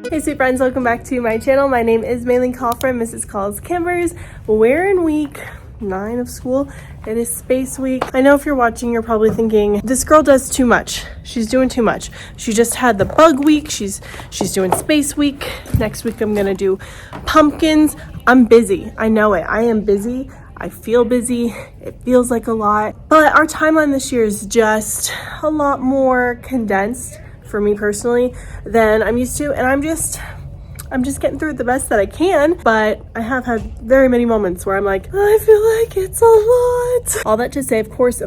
Hey sweet friends, welcome back to my channel. My name is Maylene Call from Mrs. Call's Kimbers. We're in week 9 of school. It is space week. I know if you're watching, you're probably thinking, this girl does too much. She's doing too much. She just had the bug week. She's doing space week. Next week I'm gonna do pumpkins. I'm busy. I know it. I am busy. I feel busy. It feels like a lot. But our timeline this year is just a lot more condensed for me personally than I'm used to, and I'm just getting through it the best that I can. But I have had very many moments where I'm like, I feel like it's a lot. All that to say, of course,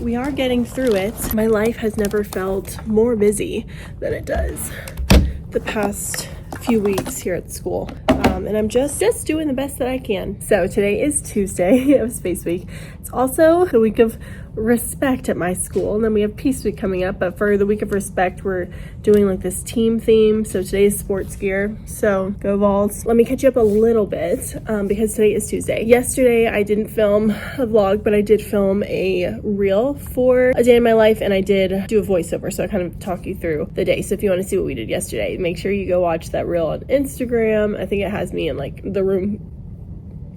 we are getting through it. My life has never felt more busy than it does the past few weeks here at school. And I'm just doing the best that I can. So today is Tuesday of Space Week. It's also the week of respect at my school, and then we have Peace Week coming up. But for the week of respect, we're doing like this team theme. So today is sports gear, so go Vols. Let me catch you up a little bit because today is Tuesday. Yesterday I didn't film a vlog, but I did film a reel for a day in my life, and I did do a voiceover, so I kind of talk you through the day. So if you want to see what we did yesterday, make sure you go watch that reel on Instagram. I think it has me in like the room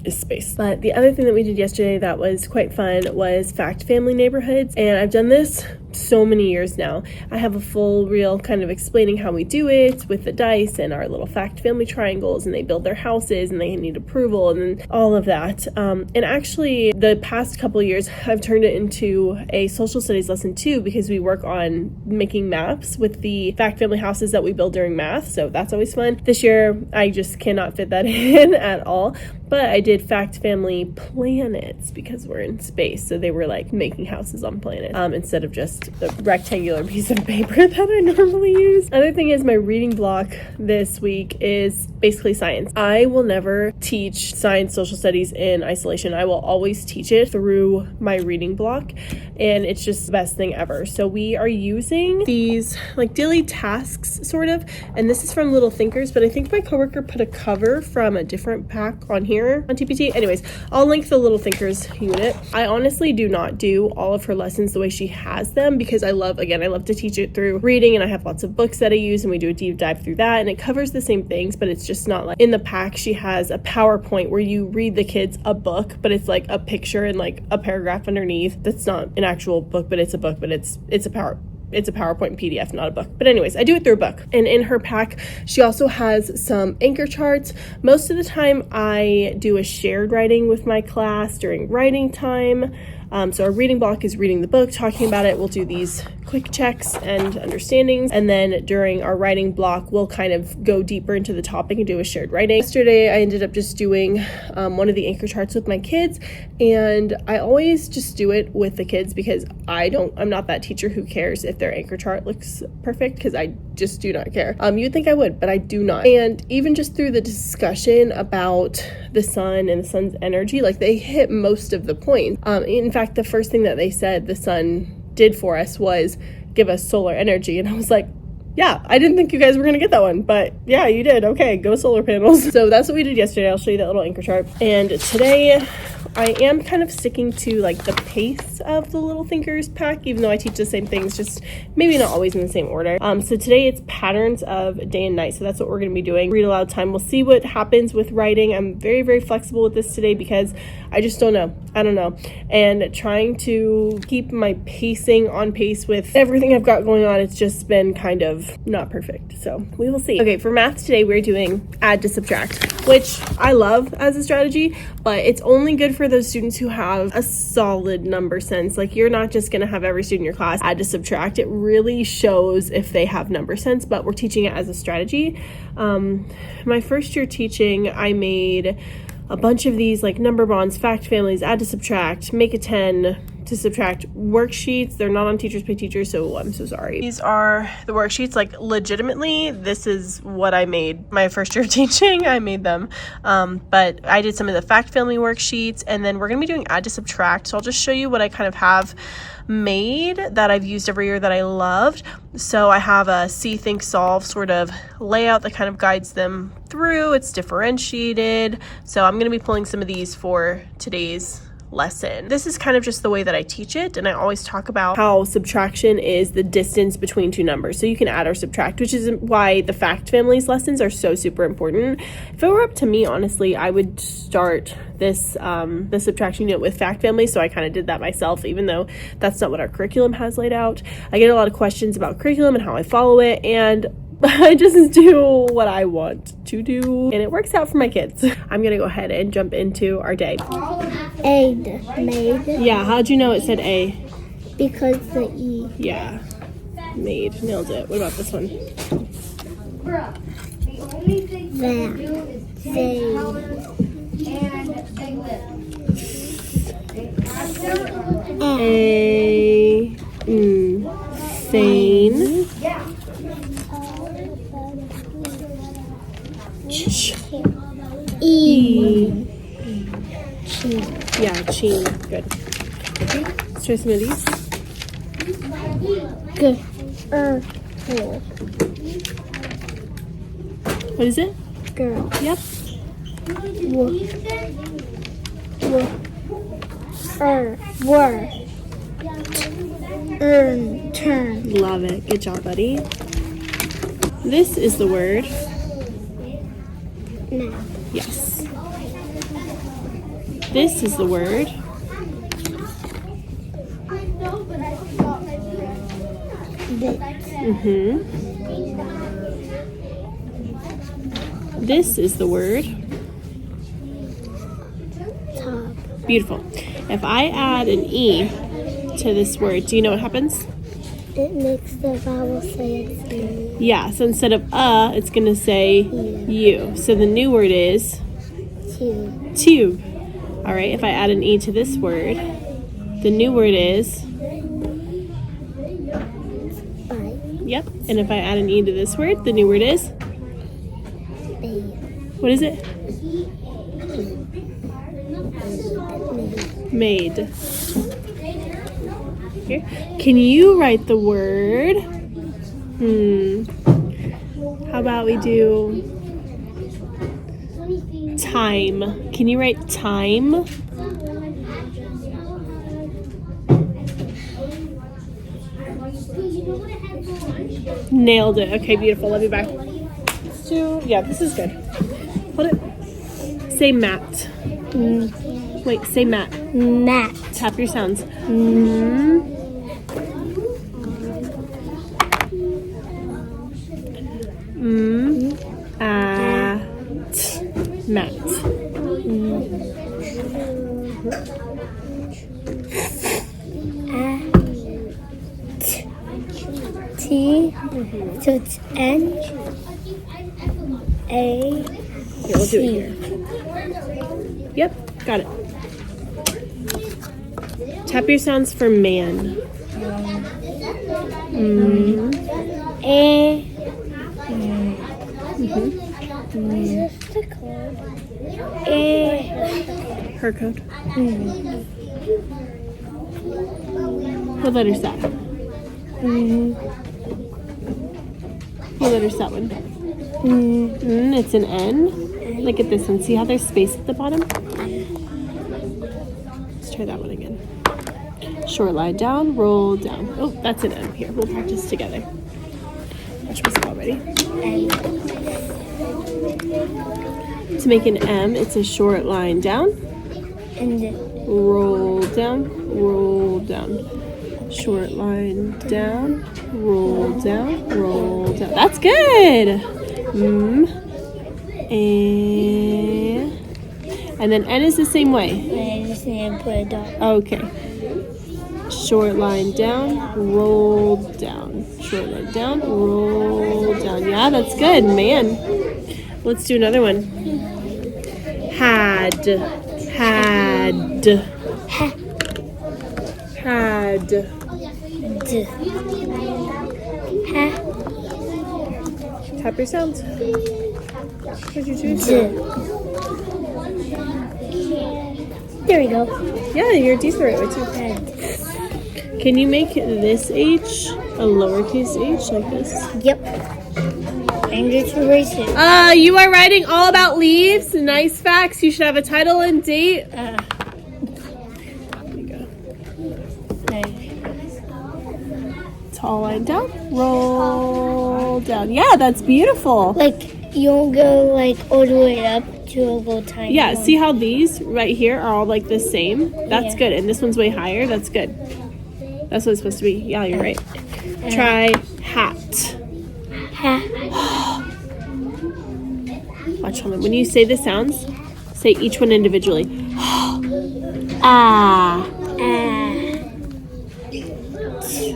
is space. But the other thing that we did yesterday that was quite fun was fact family neighborhoods, and I've done this so many years now. I have a full reel kind of explaining how we do it with the dice and our little fact family triangles, and they build their houses and they need approval and all of that. And actually the past couple of years I've turned it into a social studies lesson too, because we work on making maps with the fact family houses that we build during math, so that's always fun. This year I just cannot fit that in at all, but I did fact family planets because we're in space, so they were like making houses on planets instead of just the rectangular piece of paper that I normally use. Other thing is, my reading block this week is basically science. I will never teach science social studies in isolation. I will always teach it through my reading block, and it's just the best thing ever. So we are using these like daily tasks sort of, and this is from Little Thinkers, but I think my coworker put a cover from a different pack on here on TPT. Anyways, I'll link the Little Thinkers unit. I honestly do not do all of her lessons the way she has them, because I love to teach it through reading, and I have lots of books that I use, and we do a deep dive through that, and it covers the same things, but it's just not like in the pack. She has a PowerPoint where you read the kids a book, but it's like a picture and like a paragraph underneath. That's not an actual book, but it's a book, but it's a PowerPoint PDF, not a book. But anyways, I do it through a book. And in her pack, she also has some anchor charts. Most of the time I do a shared writing with my class during writing time. So our reading block is reading the book, talking about it. We'll do these quick checks and understandings, and then during our writing block we'll kind of go deeper into the topic and do a shared writing. Yesterday I ended up just doing one of the anchor charts with my kids, and I always just do it with the kids because I'm not that teacher who cares if their anchor chart looks perfect, because I just do not care. You'd think I would, but I do not. And even just through the discussion about the sun and the sun's energy, like they hit most of the points. In fact, the first thing that they said the sun did for us was give us solar energy, and I was like, yeah, I didn't think you guys were gonna get that one, but yeah, you did. Okay, go solar panels. So that's what we did yesterday. I'll show you that little anchor chart. And today I am kind of sticking to like the pace of the Little Thinkers pack, even though I teach the same things, just maybe not always in the same order. So today it's patterns of day and night, so that's what we're gonna be doing. Read aloud time. We'll see what happens with writing. I'm very, very flexible with this today because I just don't know. I don't know. And trying to keep my pacing on pace with everything I've got going on, it's just been kind of not perfect. So we will see. Okay, for math today, we're doing add to subtract, which I love as a strategy, but it's only good for those students who have a solid number sense. Like, you're not just going to have every student in your class add to subtract. It really shows if they have number sense, but we're teaching it as a strategy. My first year teaching, I made a bunch of these like number bonds, fact families, add to subtract, make a 10 to subtract worksheets. They're not on Teachers Pay Teachers, so I'm so sorry. These are the worksheets. Like, legitimately, this is what I made my first year of teaching. I made them, but I did some of the fact family worksheets, and then we're gonna be doing add to subtract. So I'll just show you what I kind of have made that I've used every year that I loved. So I have a see, think, solve sort of layout that kind of guides them through. It's differentiated. So I'm going to be pulling some of these for today's lesson. This is kind of just the way that I teach it, and I always talk about how subtraction is the distance between two numbers. So you can add or subtract, which is why the fact families lessons are so super important. If it were up to me, honestly, I would start this the subtraction unit with fact families. So I kind of did that myself, even though that's not what our curriculum has laid out. I get a lot of questions about curriculum and how I follow it, and I just do what I want to do, and it works out for my kids. I'm gonna go ahead and jump into our day. A, made. Yeah, how'd you know it said A? Because the E. Yeah, made, nailed it. What about this one? That, they. A, sane. E. Yeah, cheen. Good. Let's try some of these. Good. What is it? Girl. Yep. Were. Turn. Love it. Good job, buddy. This is the word. No. Yes. This is the word. This is the word. Top. Beautiful. If I add an E to this word, do you know what happens? It makes the vowel say it's U. Yeah, so instead of it's going to say U. So the new word is Tube. tube. All right, if I add an E to this word, the new word is Bite. yep. And if I add an E to this word, the new word is Babe. what is it? Made. Here. Can you write the word? How about we do time? Can you write time? Nailed it. Okay, beautiful. Love you. Bye. Yeah, this is good. Hold it. Say mat. Wait, say mat. Mat. Tap your sounds. Mat. T. So it's N. A. Here, we'll do it here. Yep, got it. Tap your sounds for man. A. Her code. What letter's that? What letter's that one? It's an N. Look at this one. See how there's space at the bottom? Let's try that one again. Short line down, roll down. Oh, that's an M. Here, we'll practice together. Watch me spell. Ready? To make an M, it's a short line down. And Roll down, roll down. Short line down, roll down, roll down. That's good. And then N is the same way. I just need to put a dot. Okay. Short line down, roll down. Short line down, roll down. Yeah, that's good, man. Let's do another one. Had. D. Ha. Tap your sounds. What'd you choose? D. There we go. Yeah, your D's the right way too. Can you make this H a lowercase h like this? Yep. And just erase it. You are writing all about leaves. Nice facts. You should have a title and date. It's all lined down. Roll down. Yeah, that's beautiful. Like, you'll go like all the way up to a little tiny Yeah, one. see how these right here are all like the same? That's Yeah. good. And this one's way higher. That's good. That's what it's supposed to be. Yeah, you're right. Try hat. Watch, hold on. When you say the sounds, say each one individually. Ah.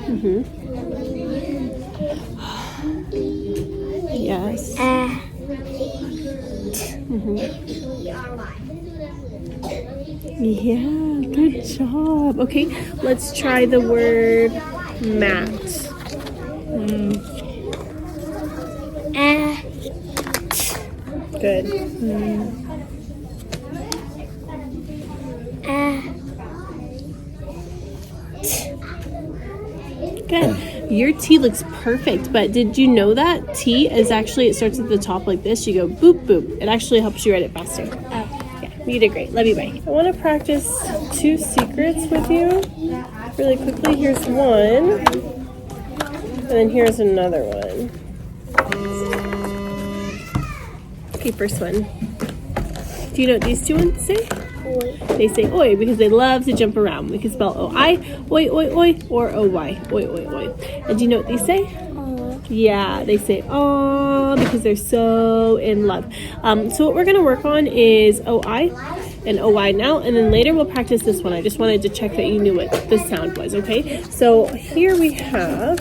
Mm-hmm. Yes. Mm-hmm. Yeah, good job. Okay, let's try the word mat. Good. Good. Your T looks perfect, but did you know that T is actually, it starts at the top like this. You go boop, boop. It actually helps you write it faster. Yeah, you did great. Love you, bye. I want to practice 2 secrets with you really quickly. Here's one, and then here's another one. Okay, first one. Do you know what these 2 ones say? Oi. They say oi because they love to jump around. We can spell O-I, oi, oi, oi, or O-Y, oi, oi, oi. And do you know what these say? Yeah, they say "oh" because they're so in love. So what we're going to work on is O-I and O-Y now, and then later we'll practice this one. I just wanted to check that you knew what the sound was, okay? So here we have...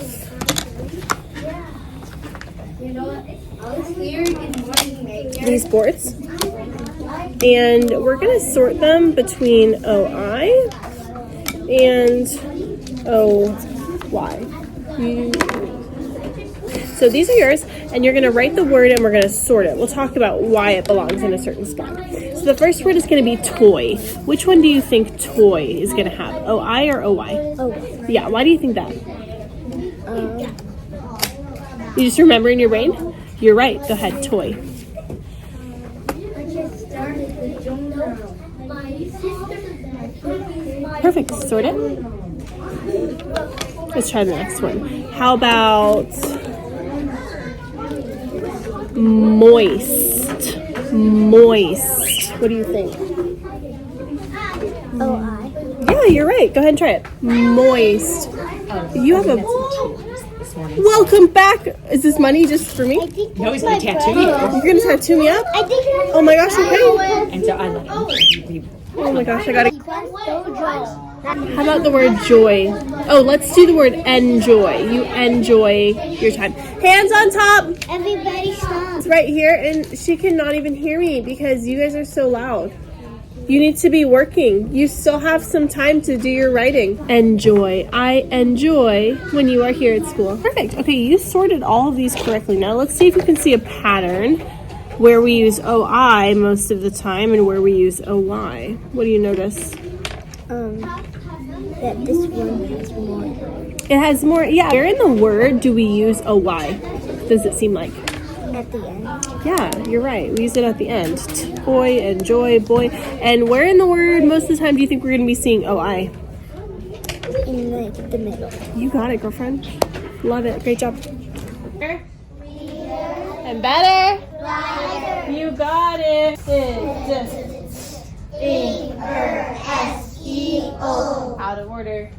these boards. And we're going to sort them between O-I and O-Y. So these are yours, and you're going to write the word and we're going to sort it. We'll talk about why it belongs in a certain spot. So the first word is going to be toy. Which one do you think toy is going to have? O-I or O-Y? Oh. Yeah, why do you think that? You just remember in your brain? You're right. Go ahead, toy. Perfect. Sort it. Let's try the next one. How about moist? Moist. What do you think? O-I. Yeah, you're right. Go ahead and try it. Moist. You have a... Welcome back. Is this money just for me? No, he's gonna tattoo you. You're gonna tattoo me up? I think Oh my gosh, okay. And so I let him. Oh my gosh, I gotta... Dojo. How about the word joy? Oh, let's do the word enjoy. You enjoy your time. Hands on top. Everybody stop. It's right here, and she cannot even hear me because you guys are so loud. You need to be working. You still have some time to do your writing. Enjoy. I enjoy when you are here at school. Perfect. Okay, you sorted all of these correctly. Now let's see if you can see a pattern where we use O-I most of the time and where we use O-Y. What do you notice? That this one has more. It has more, yeah. Where in the word do we use O-Y? Does it seem like? At the end. Yeah, you're right. We use it at the end. Boy, enjoy, boy. And where in the word most of the time do you think we're going to be seeing O-I? In like the middle. You got it, girlfriend. Love it. Great job. And better. You got it. E-R-S-E-O. Out of order.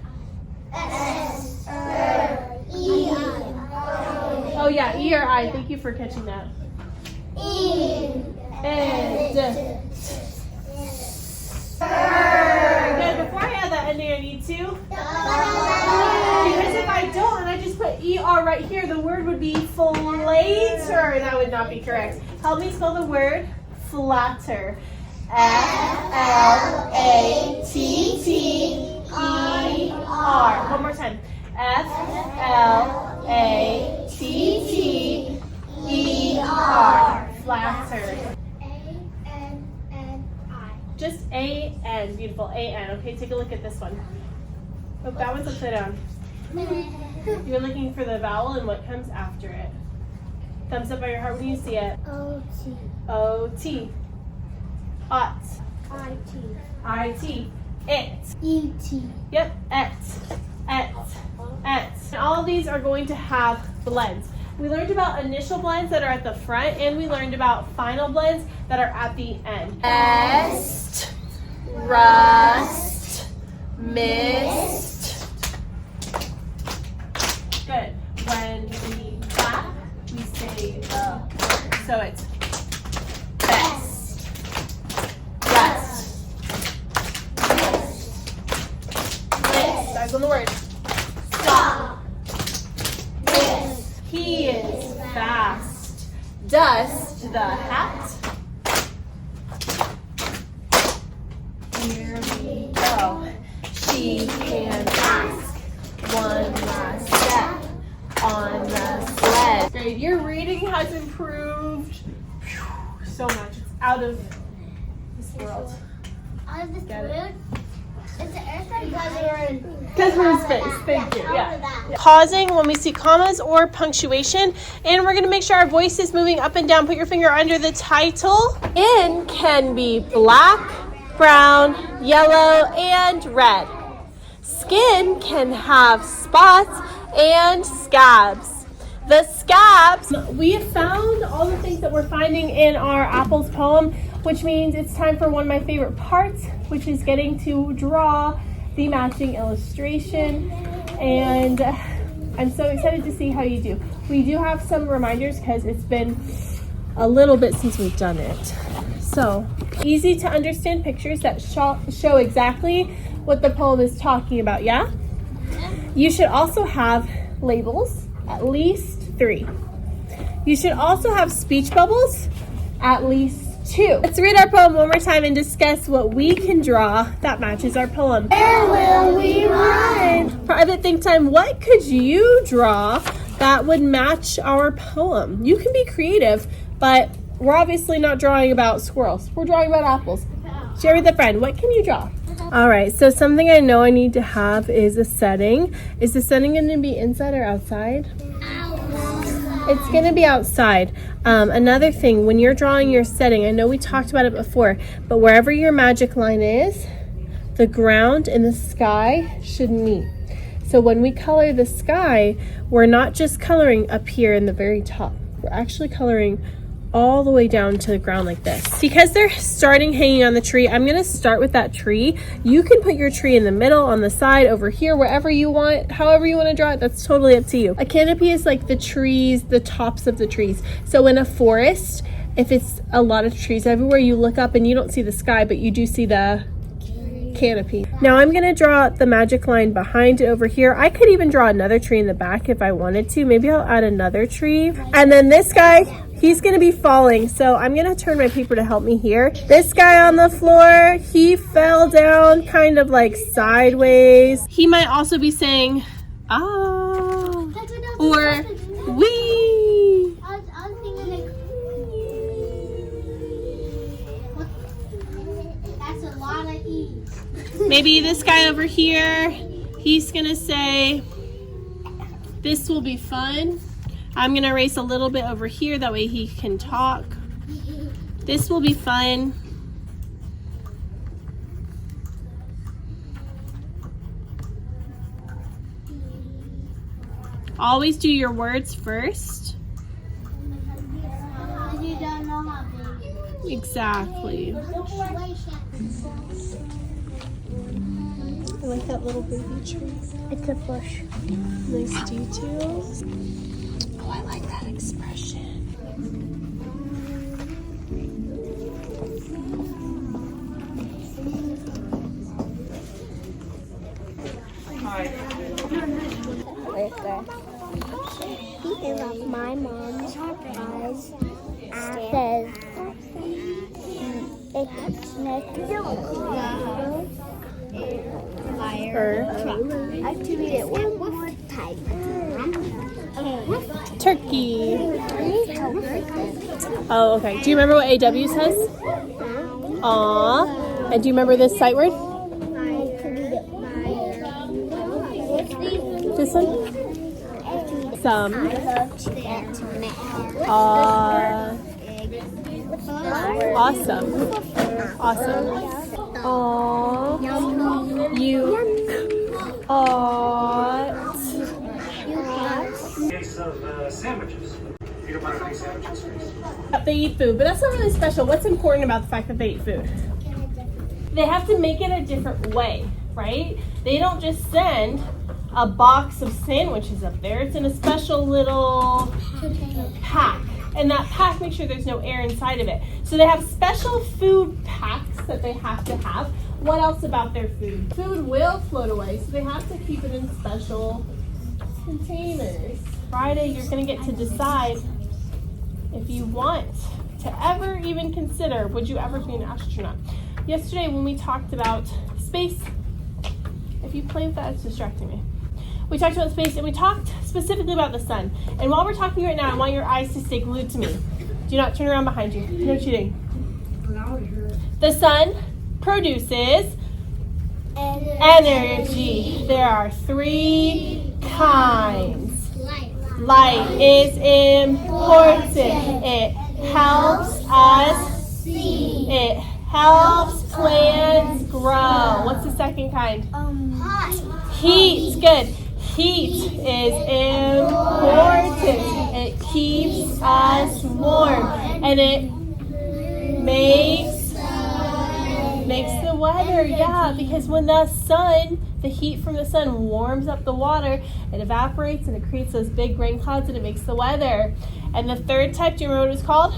Oh yeah, E or I. Thank you for catching that. Good. Before I add that ending, I need to. Because if I don't, and I just put ER right here, the word would be flatter, and that would not be correct. Help me spell the word flatter. F-L-A-T-T-E-R. One more time. F-L-A-T-T-E-R. Flatter. Just A-N. Beautiful. A-N. Okay, take a look at this one. Oh, that one's upside down. You're looking for the vowel and what comes after it. Thumbs up by your heart when you see it. O-T. O-T. Ot. I-T. I-T. It. E-T. Yep. Et. Et. Et. And all of these are going to have blends. We learned about initial blends that are at the front, and we learned about final blends that are at the end. Est, rust, mist. Good. When we clap, we say the word. So it's best, rust, mist. That's on the word. Stop. He is fast. Dust the hat. Here we go. She can ask one last step on the sled. Great. Your reading has improved so much. It's out of this world. Out of this Get it? world? It's the earth or Because we're in space. Thank you. Yeah. Pausing when we see commas or punctuation. And we're going to make sure our voice is moving up and down. Put your finger under the title. In can be black, brown, yellow, and red. Skin can have spots and scabs. The scabs, we have found all the things that we're finding in our apples poem, which means it's time for one of my favorite parts, which is getting to draw the matching illustration. And I'm so excited to see how you do. We do have some reminders because it's been a little bit since we've done it. So, easy to understand pictures that show exactly what the poem is talking about, yeah? You should also have labels, at least 3. You should also have speech bubbles, at least 2. Let's read our poem one more time and discuss what we can draw that matches our poem. Where will we run? Private think time, what could you draw that would match our poem? You can be creative, but we're obviously not drawing about squirrels. We're drawing about apples. Share with a friend. What can you draw? All right, so something I know I need to have is a setting. Is the setting going to be inside or outside? It's going to be outside. Another thing, when you're drawing your setting, I know we talked about it before, but wherever your magic line is, the ground and the sky should meet. So when we color the sky, we're not just coloring up here in the very top. We're actually coloring all the way down to the ground like this. Because they're starting hanging on the tree, I'm gonna start with that tree. You can put your tree in the middle, on the side, over here, wherever you want, however you wanna draw it, that's totally up to you. A canopy is like the trees, the tops of the trees. So in a forest, if it's a lot of trees everywhere, you look up and you don't see the sky, but you do see the canopy. Now I'm gonna draw the magic line behind it over here. I could even draw another tree in the back if I wanted to. Maybe I'll add another tree. And then this guy, he's gonna be falling, so I'm gonna turn my paper to help me here. This guy on the floor, he fell down kind of like sideways. He might also be saying, ah, or wee. That's a lot of E's. Maybe this guy over here, he's gonna say, this will be fun. I'm gonna erase a little bit over here, that way he can talk. This will be fun. Always do your words first. You don't know how big. Exactly. I like that little baby tree. It's a bush. Nice details. Oh, I like that expression. He is my mom's eyes. Says it's next I have to read it one more time. Turkey. Oh, okay. Do you remember what AW says? Aw. And do you remember this sight word? This one? Some. Awesome. Awesome. Aw. You ought sandwiches. Peanut butter and egg sandwiches. They eat food, but that's not really special. What's important about the fact that they eat food? They have to make it a different way, right? They don't just send a box of sandwiches up there. It's in a special little pack. And that pack makes sure there's no air inside of it. So they have special food packs that they have to have. What else about their food? Food will float away, so they have to keep it in special containers. Friday, you're gonna get to decide if you want to ever even consider, would you ever be an astronaut? Yesterday when we talked about space, if you play with that, it's distracting me. We talked about space and we talked specifically about the sun. And while we're talking right now, I want your eyes to stay glued to me. Do not turn around behind you. No cheating. The sun produces energy. There are 3 kinds. Light is important. It helps us see. It helps plants grow. What's the second kind? Heat. Good. Heat is important. It keeps us warm and it makes the weather. Yeah, because when the sun, the heat from the sun warms up the water, it evaporates and it creates those big rain clouds and it makes the weather. And the third type, do you remember what it's called?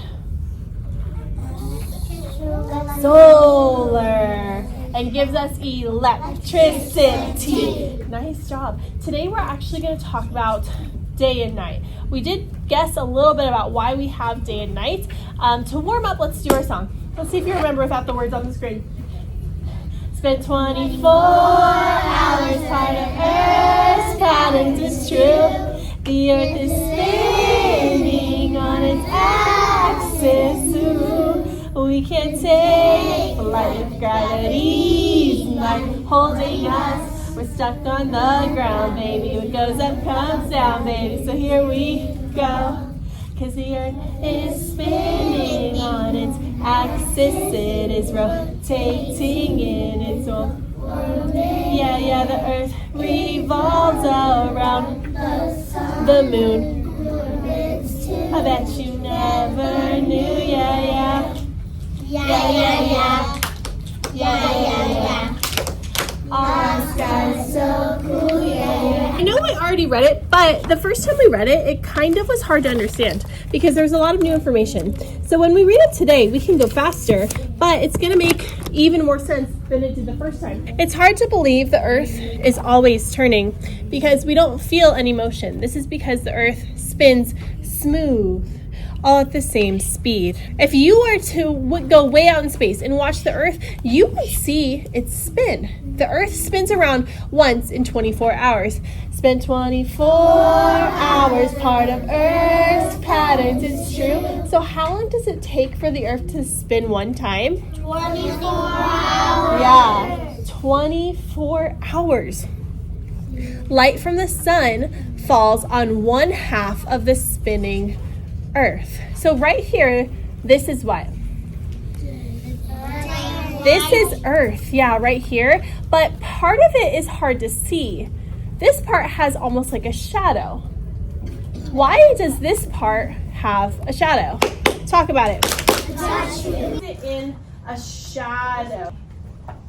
Solar. And gives us electricity. Nice job. Today we're actually going to talk about day and night. We did guess a little bit about why we have day and night. To warm up, let's do our song. Let's see if you remember without the words on the screen. Spent 24 hours part of Earth's patterns, it's true. The Earth is spinning on its axis. Ooh. We can't take flight with gravity's might holding us. We're stuck on the ground, baby. What goes up comes down, baby. So here we go. 'Cause the Earth is spinning on its axis. It is rotating in its own. Yeah, the Earth revolves around the moon. I bet you never knew, yeah. Our sky's so cool, yeah. I know I already read it, but the first time we read it, it kind of was hard to understand because there's a lot of new information. So when we read it today, we can go faster, but it's gonna make even more sense than it did the first time. It's hard to believe the Earth is always turning because we don't feel any motion. This is because the Earth spins smooth, all at the same speed. If you were to go way out in space and watch the Earth, you would see it spin. The Earth spins around once in 24 hours. Spent 24 hours part of Earth's patterns, it's true. So how long does it take for the Earth to spin one time? 24 hours. Yeah, 24 hours. Light from the sun falls on 1/2 of the spinning Earth. So right here, this is what? This is Earth, yeah, right here. But part of it is hard to see. This part has almost like a shadow. Why does this part have a shadow? Talk about it. It's in a shadow.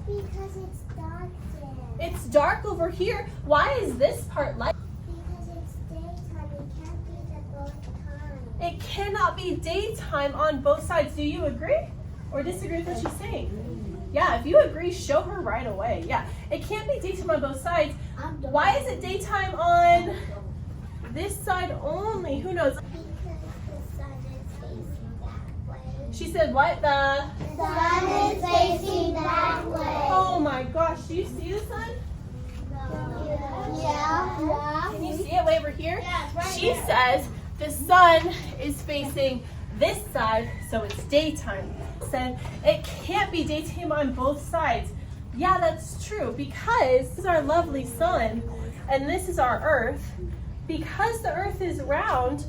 Because it's dark there. It's dark over here. Why is this part light? Because it's daytime. It can't be at both times. It cannot be daytime on both sides. Do you agree or disagree with what she's saying? Yeah, if you agree, show her right away. Yeah, it can't be daytime on both sides. Why is it daytime on this side only? Who knows? Because the sun is facing that way. She said what? The sun is facing that way. Oh my gosh, do you see the sun? Yeah. Can you see it way over here? She says the sun is facing this side, so it's daytime. Said it can't be daytime on both sides. Yeah, that's true, because this is our lovely sun and this is our Earth. Because the Earth is round,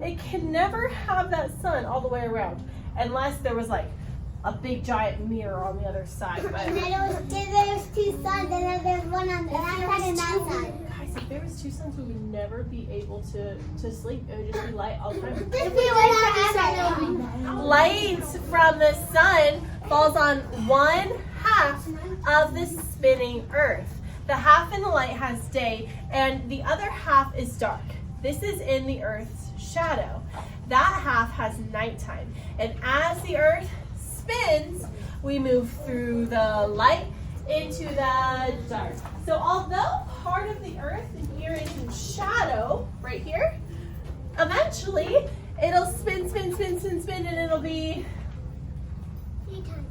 it can never have that sun all the way around unless there was like a big giant mirror on the other side. But And then there's 2 suns, and then there's one on that side and that side. guys, Guys, if there was two suns, we would never be able to sleep. It would just be light all the time. Light from the sun falls on one half of the spinning earth. The half in the light has day, and the other half is dark. This is in the earth's shadow. That half has nighttime. And as the earth spins, we move through the light into the dark. So although part of the earth here is in shadow, right here, eventually it'll spin, and it'll be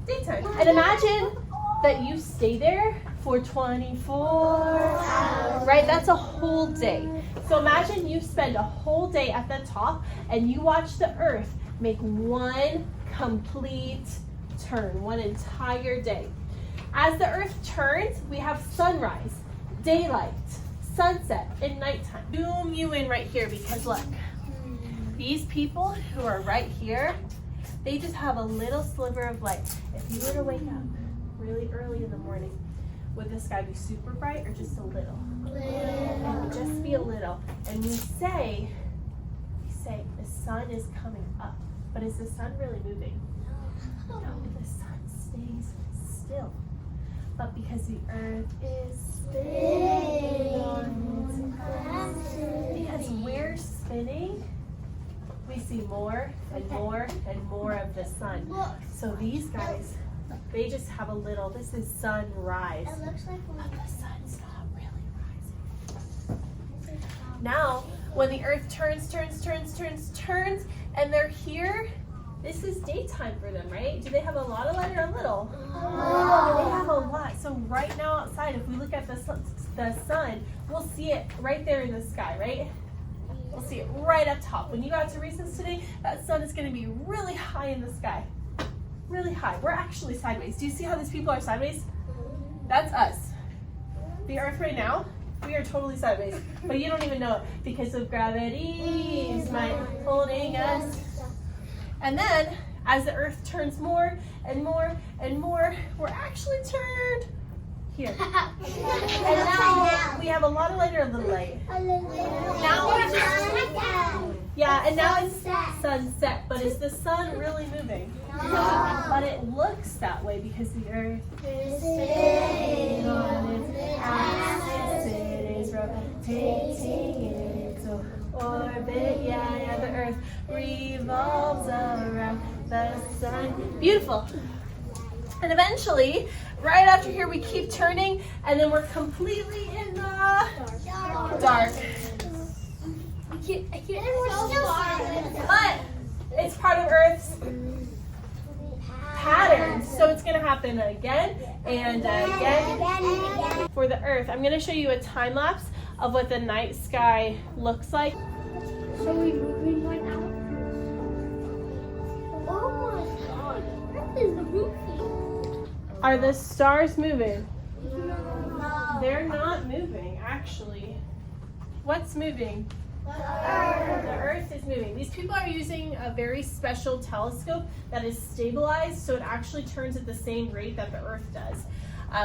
daytime. And imagine that you stay there for 24 hours, right? That's a whole day. So imagine you spend a whole day at the top and you watch the earth make one complete turn, one entire day. As the earth turns, we have sunrise, daylight, sunset, and nighttime. Zoom you in right here because look, these people who are right here, they just have a little sliver of light. If you were to wake up really early in the morning, would the sky be super bright or just a little? It would just be a little. And we say the sun is coming up. But is the sun really moving? No, the sun stays still. But because the earth is spinning on its because we're spinning, we see more and more and more of the sun. So these guys, they just have a little, this is sunrise. It looks like but the sun's not really rising. Now, when the earth turns, and they're here, this is daytime for them, right? Do they have a lot of light or a little? They have a lot. So right now outside, if we look at the sun, we'll see it right there in the sky, right? We'll see it right up top. When you go out to recess today, that sun is going to be really high in the sky. Really high. We're actually sideways. Do you see how these people are sideways? That's us. The earth right now, we are totally sideways. But you don't even know it because of gravity's might holding us. And then, as the earth turns more and more and more, we're actually turned here. And now we have a lot of light or a little light. Now we're just, yeah, and now it's sunset. But is the sun really moving? No. But it looks that way because the earth is spinning on its axis. It is rotating in its orbit. Yeah, the earth revolves around the sun. Beautiful. And eventually, right after here, we keep turning, and then we're completely in the dark. But it's part of Earth's pattern, so it's going to happen again and again. For the Earth, I'm going to show you a time lapse of what the night sky looks like. So we're moving right now. Oh my god, Earth is moving. Are the stars moving? No. They're not moving, actually. What's moving? The Earth. The Earth is moving. These people are using a very special telescope that is stabilized, so it actually turns at the same rate that the Earth does.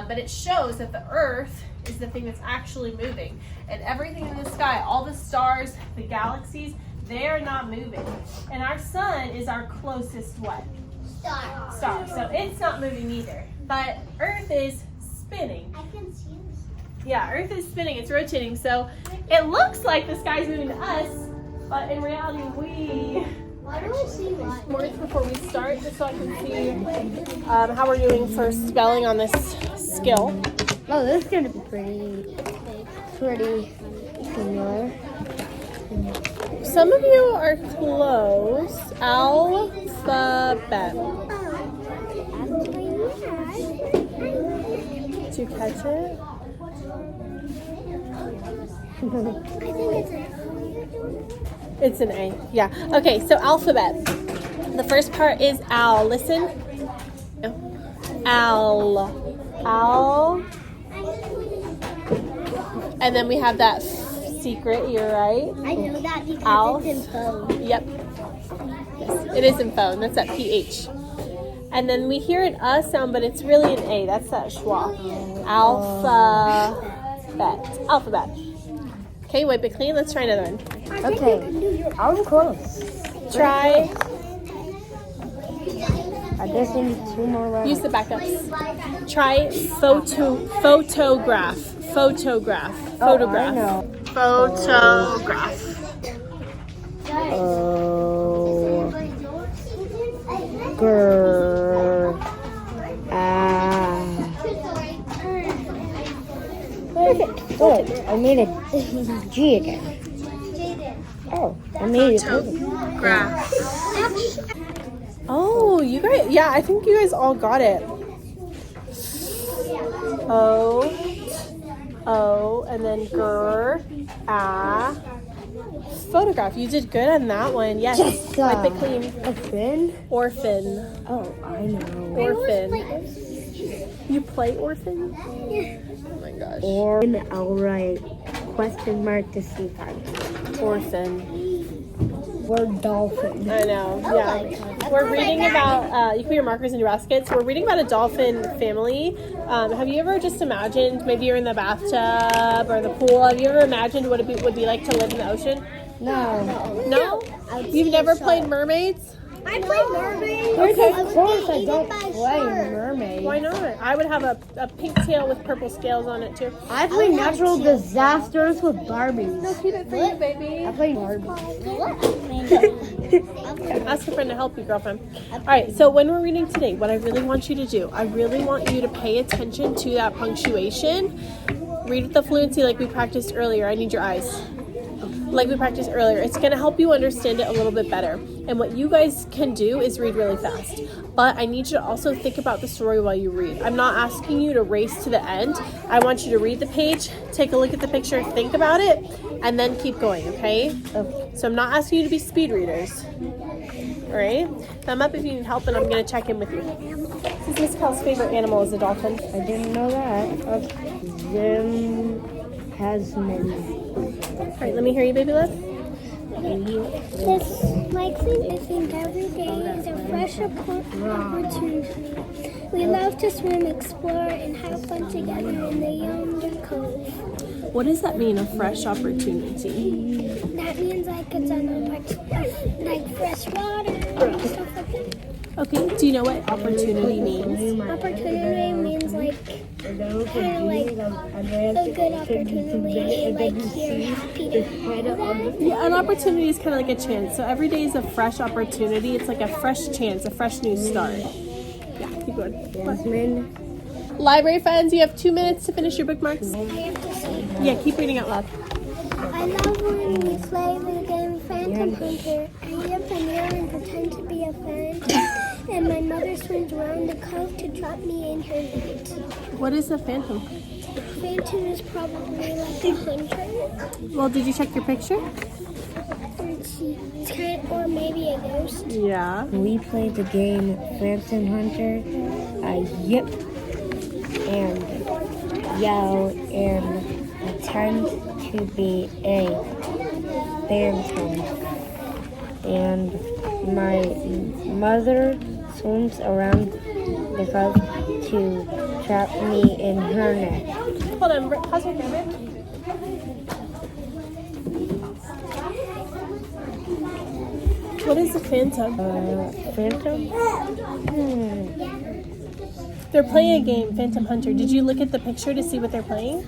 But it shows that the Earth is the thing that's actually moving. And everything in the sky, all the stars, the galaxies, they are not moving. And our sun is our closest what? Star. So it's not moving either. But Earth is spinning. I can see this. Yeah, Earth is spinning, it's rotating. So it looks like the sky's moving to us, but in reality Why do I see light? words before we start, just so I can see how we're doing for spelling on this skill. Oh, this is gonna be pretty similar. Some of you are close. Alphabet. Did you catch it? I think It's an A. Yeah. Okay, so alphabet. The first part is owl. Listen. Owl. Owl. And then we have that secret ear, right? I know that because Owl. it's in phone. Yep. Yes, it is in phone. That's that PH. And then we hear an sound, but it's really an A. That's that schwa. Alphabet. Alphabet. Okay, wipe it clean. Let's try another one. Okay, I was close. Try. I just need 2 more letters. Use the backups. Try photograph. Photograph. Photograph. I know. Photograph. Oh. Grr. Ah. Perfect. Good. I made a G again. Oh, I made it. Photograph. Oh, you guys, yeah, I think you guys all got it. O, and then grr, photograph. You did good on that one. Yes. Wipe it clean. A fin? Orphan. Oh, I know. Orphan. You play orphan? Oh my gosh. Or I'll write question mark to see if I can. Orphan. Word dolphin. I know. Yeah. We're reading about, you can put your markers in your baskets. We're reading about a dolphin family. Have you ever just imagined, maybe you're in the bathtub or the pool, have you ever imagined what it would be like to live in the ocean? No. No? You've never played mermaids? I play mermaids. Okay. Of course I don't play mermaid. Why not? I would have a pink tail with purple scales on it too. I play natural disasters with Barbies. No, keep it for you, baby. I play Barbies. Ask a friend to help you, girlfriend. All right, so when we're reading today, what I really want you to do, I really want you to pay attention to that punctuation. Read with the fluency like we practiced earlier. I need your eyes. Like we practiced earlier. It's going to help you understand it a little bit better. And what you guys can do is read really fast. But I need you to also think about the story while you read. I'm not asking you to race to the end. I want you to read the page, take a look at the picture, think about it, and then keep going, okay? So I'm not asking you to be speed readers. All right? Thumb up if you need help, and I'm going to check in with you. This is Miss Cal's favorite animal is a dolphin. I didn't know that. Zim has many. All right, let me hear you, baby love. This, like thing, I think every day is a fresh opportunity. We love to swim, explore, and have fun together in the Yonder Cove. What does that mean, a fresh opportunity? That means like it's like fresh water and stuff like that. Okay, do you know what opportunity means? Opportunity means like kind of like a good opportunity, like you're happy to have. Yeah, an opportunity is kind of like a chance. So every day is a fresh opportunity. It's like a fresh chance, a fresh new start. Yeah, keep going. Jasmine. Library friends, you have 2 minutes to finish your bookmarks. I have to say, Yeah, keep reading out loud. I love when we play the game Phantom Hunter. I jump in there and pretend to be a phantom, and my mother swims around the cove to drop me in her net. What is a phantom? Phantom is probably like a hunter, Well, did you check your picture? it's kind of, or maybe a ghost. Yeah. We played the game Phantom Hunter. Yip. And yell and pretend to be a phantom. And my mother swims around the cove to trap me in her net. Hold on, pause your camera. What is a phantom? Phantom? They're playing a game, Phantom Hunter. Did you look at the picture to see what they're playing?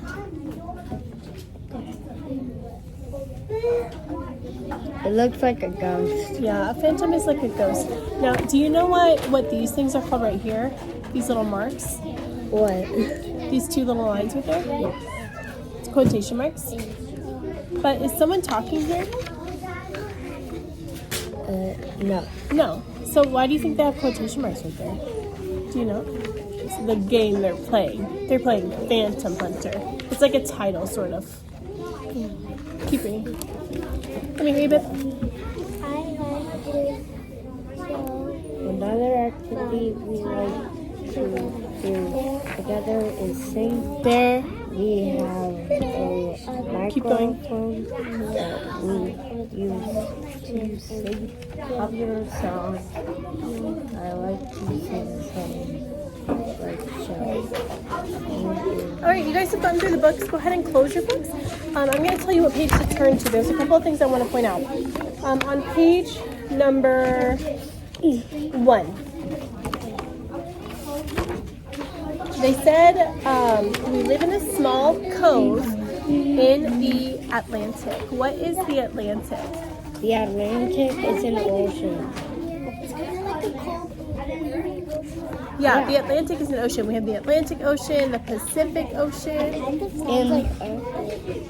It looks like a ghost. Yeah, a phantom is like a ghost. Now, do you know what these things are called right here? These little marks? What? These 2 little lines right there? Yeah. It's quotation marks. But is someone talking here? No. No. So why do you think they have quotation marks right there? Do you know? It's the game they're playing. They're playing Phantom Hunter. It's like a title, sort of. Keep reading. Let me hear you, babe. I like to Another activity we like to do together is sing. There. We have a Keep going. microphone that we use to sing popular songs. I like to sing songs. like so. All right, you guys have gone through the books. Go ahead and close your books. I'm going to tell you what page to turn to. There's a couple of things I want to point out. On page number 1, they said we live in a small cove in the Atlantic. What is the Atlantic? The Atlantic is an ocean. It's kind of like a cold. Yeah, the Atlantic is an ocean. We have the Atlantic Ocean, the Pacific Ocean. And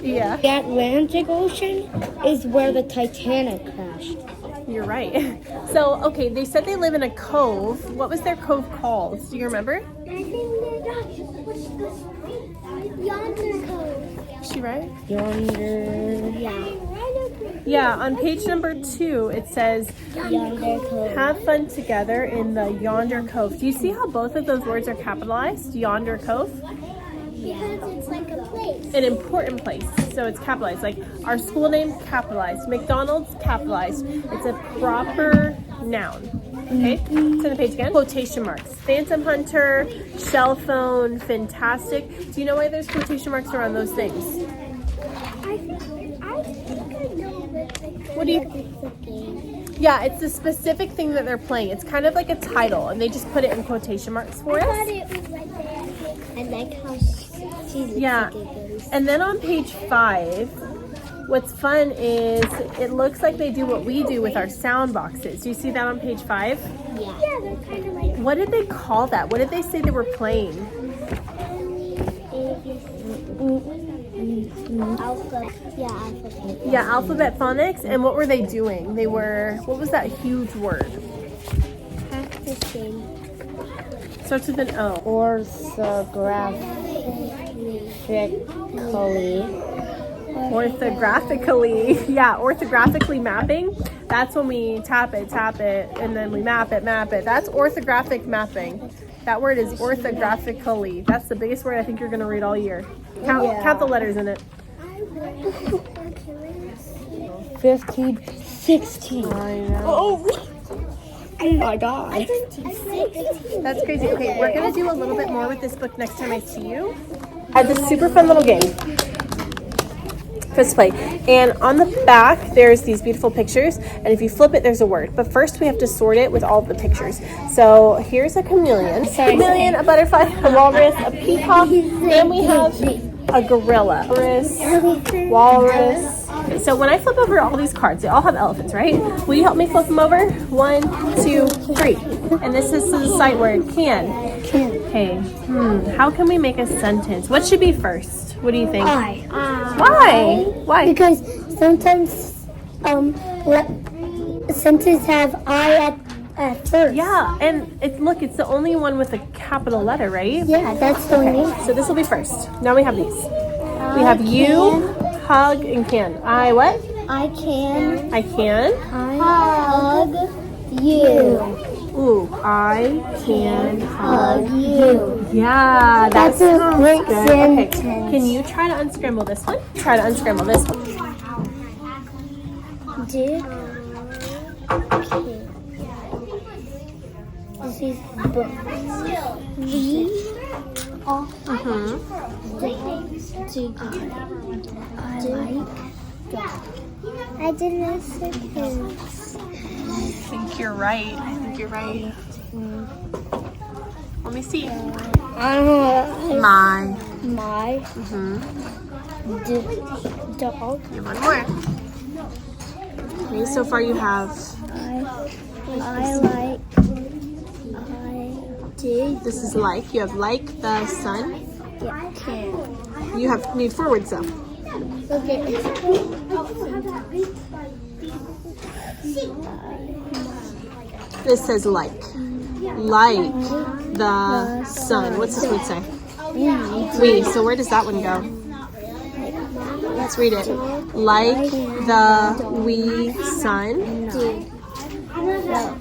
Yeah, the Atlantic Ocean is where the Titanic crashed. you're right. So, okay, they said they live in a cove. What was their cove called? Do you remember? I think they're Yonder Cove. Is she right? Yonder. Yeah, on page number 2, it says, Yonder Cove. have fun together in the Yonder Cove. Do you see how both of those words are capitalized? Yonder Cove? Because it's like a place. An important place. So it's capitalized. Like our school name, capitalized. McDonald's, capitalized. It's a proper noun. Okay? Turn the page again. Quotation marks. Phantom Hunter, shell phone, fantastic. Do you know why there's quotation marks around those things? I think I know that. What do you... Yeah, it's a specific thing that they're playing. It's kind of like a title, and they just put it in quotation marks for I us. thought it was like that. I like how she looks Yeah, like it goes. and then on page 5, what's fun is it looks like they do what we do with our sound boxes. Do you see that on page 5? Yeah, they're kind of like What did they call that? What did they say they were playing? alphabet. Yeah, alphabet. Yeah, alphabet phonics. And what were they doing? They were, what was that huge word? Practicing. Starts with an O. Orthographically. Yeah, orthographically mapping. That's when we tap it, and then we map it. That's orthographic mapping. That word is orthographically. That's the biggest word I think you're going to read all year. Count the letters in it. 15, 16. I know. Oh my god. That's crazy. Okay, we're going to do a little bit more with this book next time I see you. I have this super fun little game for us to play. And on the back, there's these beautiful pictures. And if you flip it, there's a word. But first, we have to sort it with all of the pictures. So here's a chameleon. A butterfly, a walrus, a peacock, and we have a gorilla. Walrus. So when I flip over all these cards, they all have elephants, right? Will you help me flip them over? 1, 2, 3. And this is the sight word, can. Okay. How can we make a sentence? What should be first? What do you think? I. Why? Why? Because sometimes sentences have I at first. Yeah, and look, it's the only one with a capital letter, right? Yeah, that's the only. So this will be first. Now we have these. We have you, hug, and can. I what? I can. I can. Hug you. Ooh, I can hug. Hug you. Yeah, That's a great good. sentence. Okay, can you try to unscramble this one? Try to unscramble this one. Did. Okay. This is book. We are I did my sentence. I think you're right. Let me see. My. Dog. You have one more. Okay, so far you have. I did. This is like. You have like the sun. Yeah, can. You need 4 words though. Okay. This says like. Like the sun. What's this word say? We. So where does that one go? Let's read it. Like the we sun. What about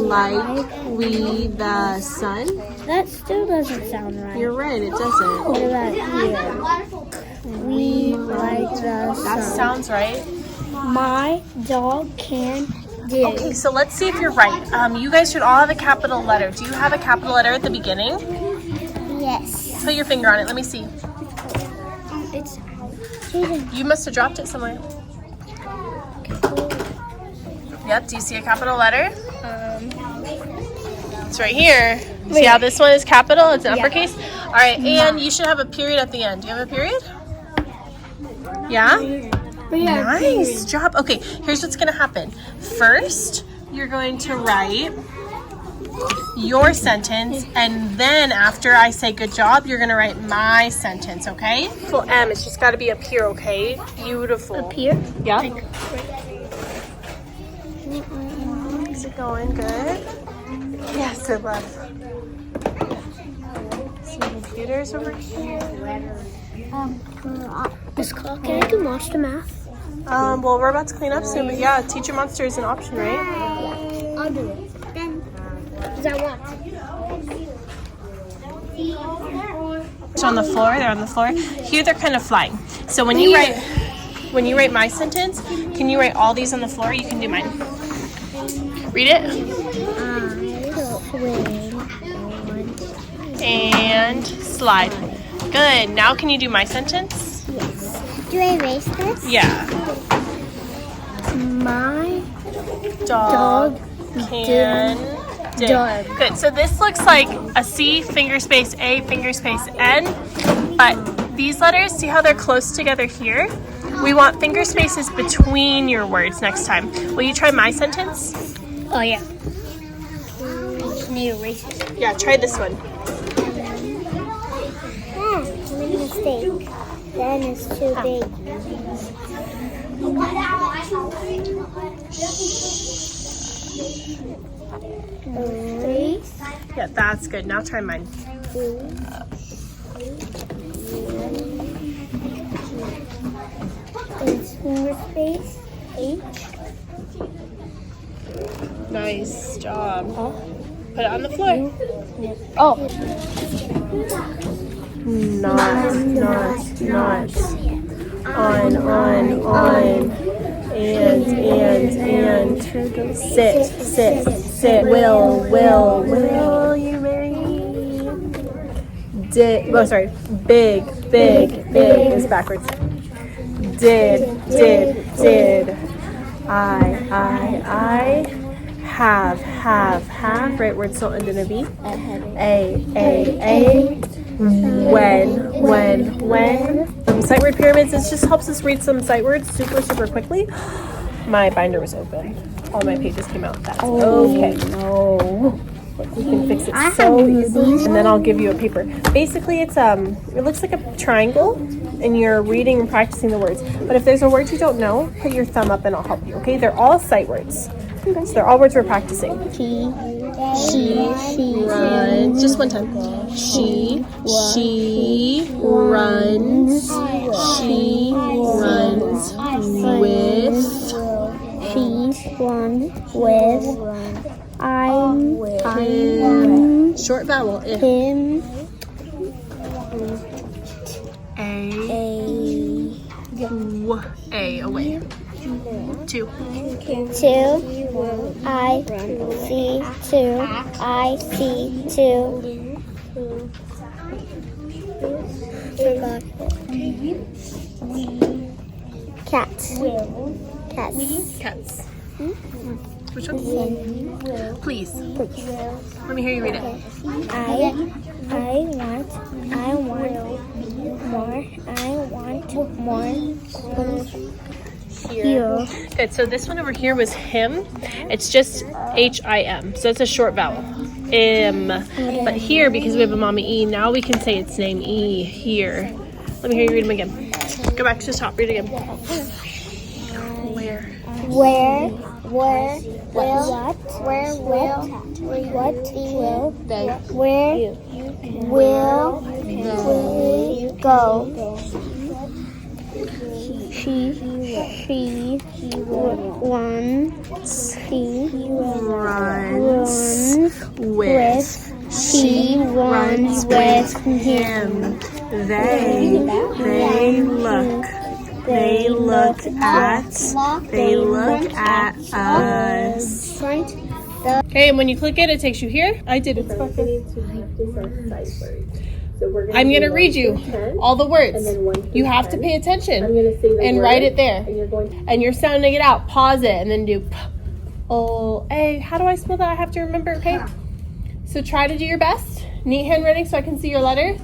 Like we the sun. that? Still doesn't sound right. You're right, it doesn't. What about here? We like the That sun. sounds right. My dog can Yeah. Okay, so let's see if you're right. You guys should all have a capital letter. Do you have a capital letter at the beginning? Yes. Put your finger on it. Let me see. It's You must have dropped it somewhere. Yep, do you see a capital letter? It's right here. See how this one is capital? It's an uppercase? All right, and you should have a period at the end. Do you have a period? Yeah? Nice job. Okay, here's what's going to happen. First, you're going to write your sentence, and then after I say good job, you're going to write my sentence, okay? Full M, it's just got to be up here, okay? Beautiful. up here. Yeah. Is it going good? Yes, it was. Some computers over here. Miss Cole, can I do monster math? Well, we're about to clean up soon, but yeah, Teacher Monster is an option, right? I'll do it. Then, because I want. It's on the floor. They're on the floor. Here, they're kind of flying. So when you write my sentence, can you write all these on the floor? You can do mine. Read it. And slide. Good. Now can you do my sentence? Do I erase this? Yeah. My Dog can dig. Good. So this looks like a C, finger space A, finger space N. But these letters, see how they're close together here? We want finger spaces between your words next time. Will you try my sentence? Oh, yeah. Can you erase it? Yeah, try this one. I made a mistake. That is too big. Three. Yeah, that's good. Now try mine. It's finger space H. Nice job. Put it on the floor. Oh. Not. On. And. Sit. Will you marry me? Big is backwards. Did. I. Have. Right, words don't end in a V. A. When. Sight word pyramids, this just helps us read some sight words super quickly. My binder was open. All my pages came out. That's okay. No. We can fix it so easily. And then I'll give you a paper. Basically, it looks like a triangle, and you're reading and practicing the words. But if there's a word you don't know, put your thumb up and I'll help you, okay? They're all sight words. So they're all words we're practicing. She runs. Just one time. She runs. She runs with. I'm short vowel. Him. A away. Two. I see two. Forgot. Cats. Which one? Please. Let me hear you read it. I want more. Here. Good. So this one over here was him. It's just HIM. So it's a short vowel. But here, because we have a mama E, now we can say its name E here. Let me hear you read them again. Go back to the top. Read it again. Where will we go? She runs with him. They look They look at us. Okay, and when you click it, it takes you here. I did it. I'm going to read you all the words. You have to pay attention and write it there. And you're sounding it out. Pause it and then do P-O-A. How do I spell that? I have to remember, okay? So try to do your best. Neat handwriting so I can see your letters.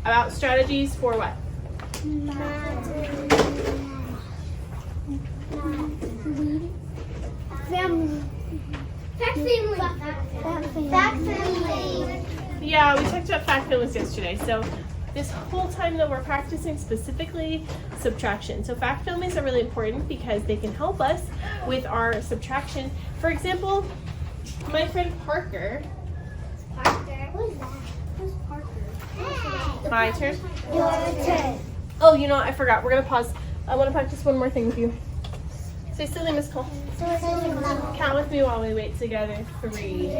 About strategies for what? Yeah, we talked about fact families yesterday. So this whole time that we're practicing specifically subtraction. So fact families are really important because they can help us with our subtraction. For example, my friend Parker. My turn? Your turn. Oh, you know what? I forgot. We're going to pause. I want to practice one more thing with you. Say silly, Miss Cole. Count with me while we wait together. 3,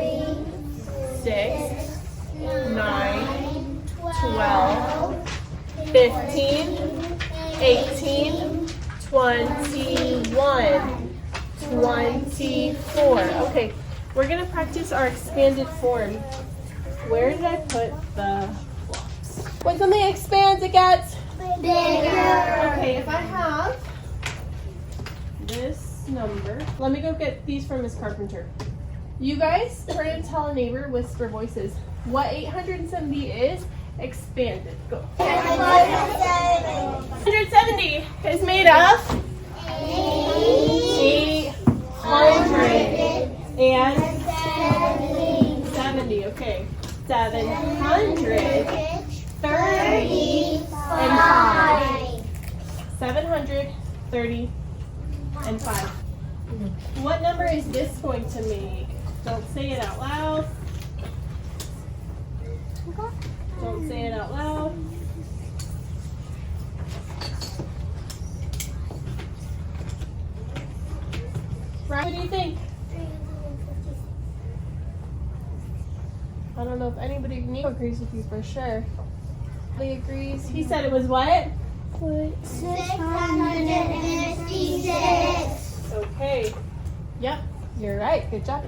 6, 9, 12, 15, 18, 21, 24. Okay, we're going to practice our expanded form. Where did I put the blocks? When something expands, it gets Bigger. Okay, if I have this number, let me go get these from Miss Carpenter. You guys try to tell a neighbor, whisper voices, what 870 is expanded. Go. 870 is made of 870. Okay. 730 and 5. 730 and 5. What number is this going to make? Don't say it out loud. Don't say it out loud. Right? What do you think? I don't know if anybody agrees with you for sure. Lee agrees. He said it was what? 656. Okay. Yep, you're right. Good job.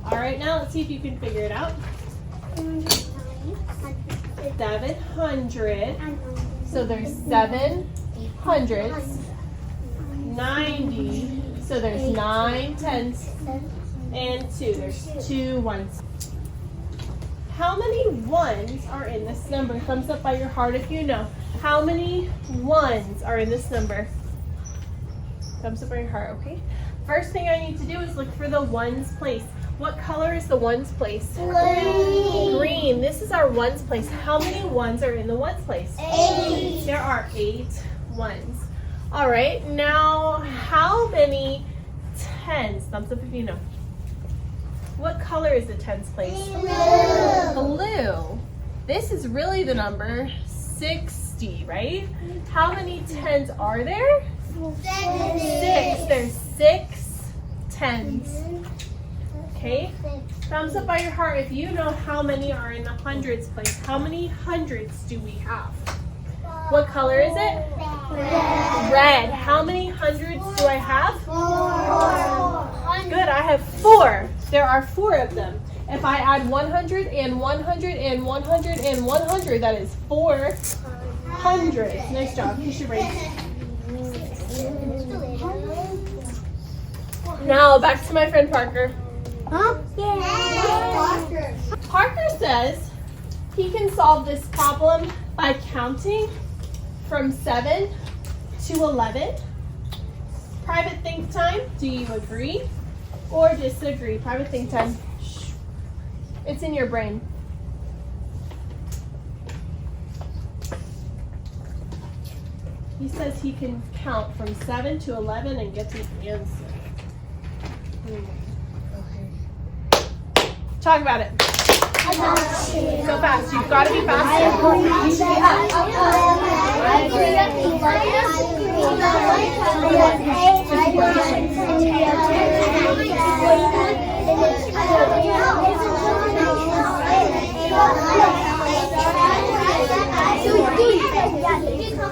All right, now let's see if you can figure it out. 700. So there's 7 hundredths. 90. So there's 9 tenths. And 2. There's 2 ones. How many ones are in this number? Thumbs up by your heart if you know. How many ones are in this number? Thumbs up by your heart, okay? First thing I need to do is look for the ones place. What color is the ones place? Green. Green. This is our ones place. How many ones are in the ones place? 8. There are 8 ones. All right, now how many tens? Thumbs up if you know. What color is the tens place? Blue. This is really the number 60, right? How many tens are there? 6. There's 6 tens. Okay. Thumbs up by your heart if you know how many are in the hundreds place. How many hundreds do we have? What color is it? Red. How many hundreds do I have? 4. Good, I have 4. There are 4 of them. If I add 100 and 100 and 100 and 100, that is 400. Nice job. You should raise. Now back to my friend Parker. Huh? Parker says he can solve this problem by counting from 7 to 11. Private think time. Do you agree or disagree? Private think time. Shh. It's in your brain. He says he can count from 7 to 11 and get the answer. Okay. Talk about it. So fast. You've got to be faster.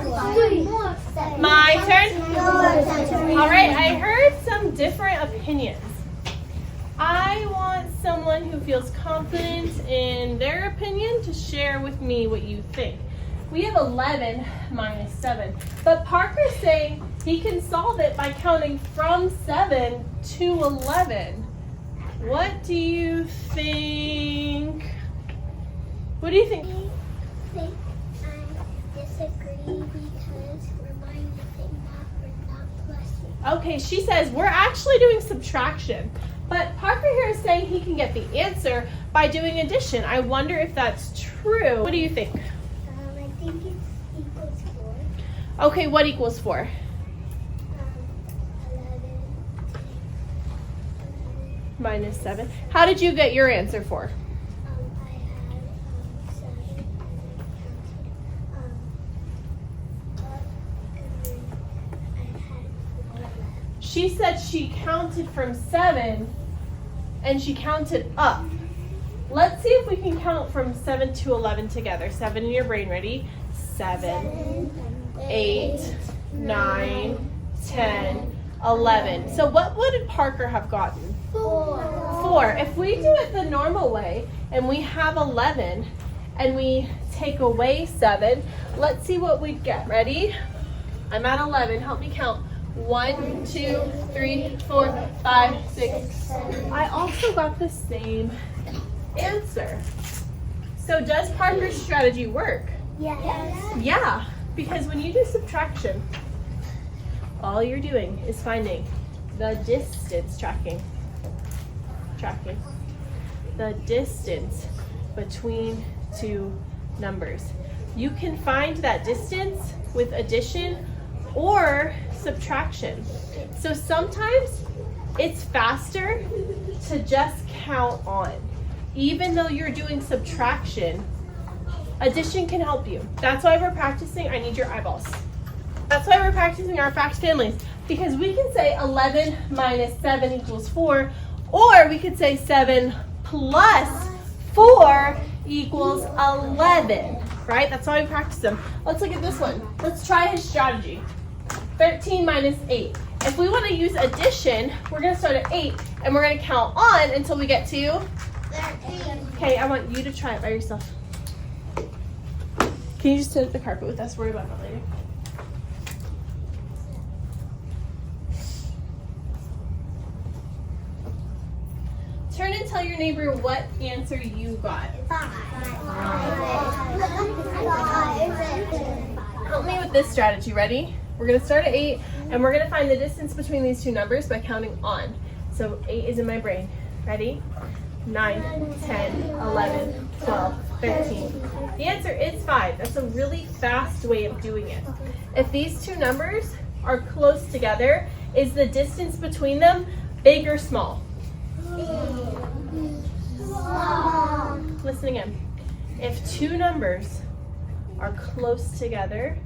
My turn? All right, I heard some different opinions. I want someone who feels confident in their opinion to share with me what you think. We have 11 minus 7, but Parker's saying he can solve it by counting from 7 to 11. What do you think? What do you think? I disagree because we're minusing that, we're not plusing. Okay, she says we're actually doing subtraction, but Parker here is saying he can get the answer by doing addition. I wonder if that's true. What do you think? I think it equals 4. Okay, what equals 4? 11. Minus 7. How did you get your answer for? I had 7 and then I had 4 left. She said she counted from 7 and she counted up. Let's see if we can count from 7 to 11 together. 7 in your brain, ready? 7, 8, 9, 10, 11. So what would Parker have gotten? 4. If we do it the normal way and we have 11 and we take away 7, let's see what we'd get. Ready? I'm at 11. Help me count. 1, 2, 3, 4, 5, 6. I also got the same answer. So does Parker's strategy work? Yes. Yeah, because when you do subtraction, all you're doing is finding the distance, tracking, the distance between two numbers. You can find that distance with addition or subtraction. So sometimes it's faster to just count on. Even though you're doing subtraction, addition can help you. That's why we're practicing. I need your eyeballs. That's why we're practicing our fact families, because we can say 11 minus 7 equals 4, or we could say 7 plus 4 equals 11, right? That's why we practice them. Let's look at this one. Let's try his strategy. 13 minus 8. If we want to use addition, we're going to start at 8, and we're going to count on until we get to 13. Okay, I want you to try it by yourself. Can you just sit at the carpet with us? Worry about that later. Turn and tell your neighbor what answer you got. 5. Help me with this strategy. Ready? We're going to start at 8, and we're going to find the distance between these two numbers by counting on. So 8 is in my brain. Ready? 9, 10, 11, 12, 13. The answer is 5. That's a really fast way of doing it. If these two numbers are close together, is the distance between them big or small? Listen again. If two numbers are close together,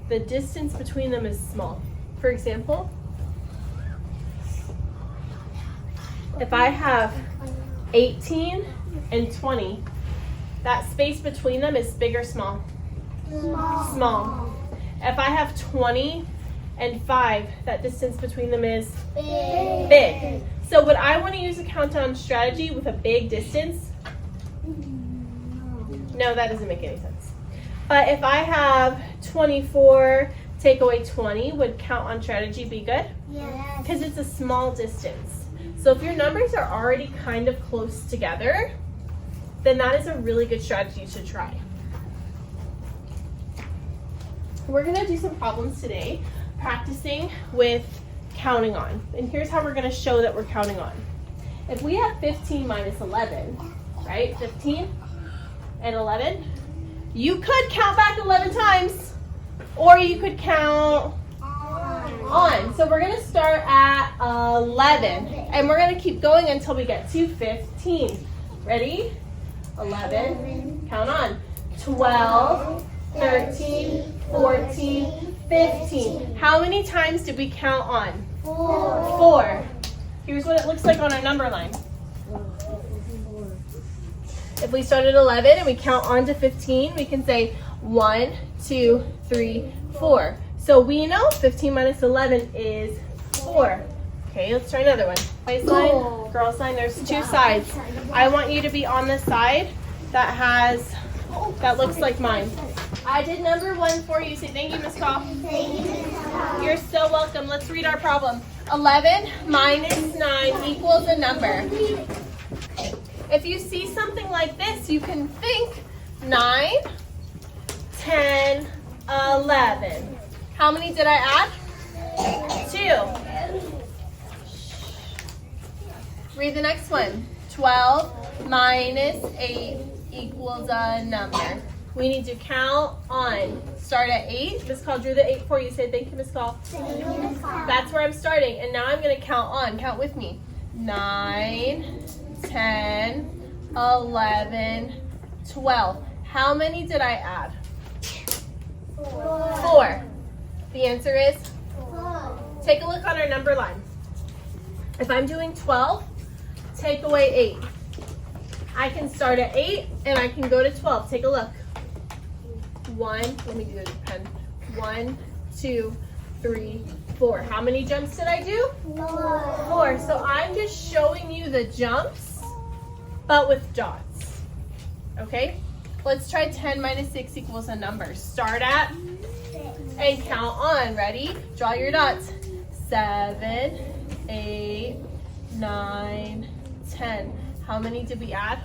the distance between them is small. For example, if I have 18 and 20, that space between them is big or small? Small. If I have 20 and 5, that distance between them is big. So would I want to use a countdown strategy with a big distance? No, that doesn't make any sense. But if I have 24, take away 20, would count on strategy be good? Yes. Because it's a small distance. So if your numbers are already kind of close together, then that is a really good strategy to try. We're going to do some problems today, practicing with counting on. And here's how we're going to show that we're counting on. If we have 15 minus 11, right? 15 and 11, you could count back 11 times, or you could count on. So we're going to start at 11, and we're going to keep going until we get to 15. Ready? 11, count on. 12, 13, 14, 15. How many times did we count on? 4. Here's what it looks like on our number line. If we start at 11 and we count on to 15, we can say 1, 2, 3, 4. So we know 15 minus 11 is 4. Okay, let's try another one. Boys line, girls line, there's 2 sides. I want you to be on the side that looks like mine. I did number 1 for you. Say thank you, Miss Call. You're so welcome. Let's read our problem. 11 minus 9 equals a number. If you see something like this, you can think 9, 10, 11. How many did I add? 2. Read the next one. 12 minus 8 equals a number. We need to count on. Start at 8. Miss Call drew the 8 for you. Say thank you, Miss Call. That's where I'm starting. And now I'm going to count on. Count with me. 9, 10, 11, 12. How many did I add? 4. The answer is 4. Take a look on our number line. If I'm doing 12, take away 8. I can start at 8 and I can go to 12. Take a look. 1, let me do the pen. 1, 2, 3, 4. How many jumps did I do? 4. So I'm just showing you the jumps, but with dots. Okay? Let's try 10 minus 6 equals a number. Start at and count on. Ready? Draw your dots. 7, 8, 9, 10. How many did we add?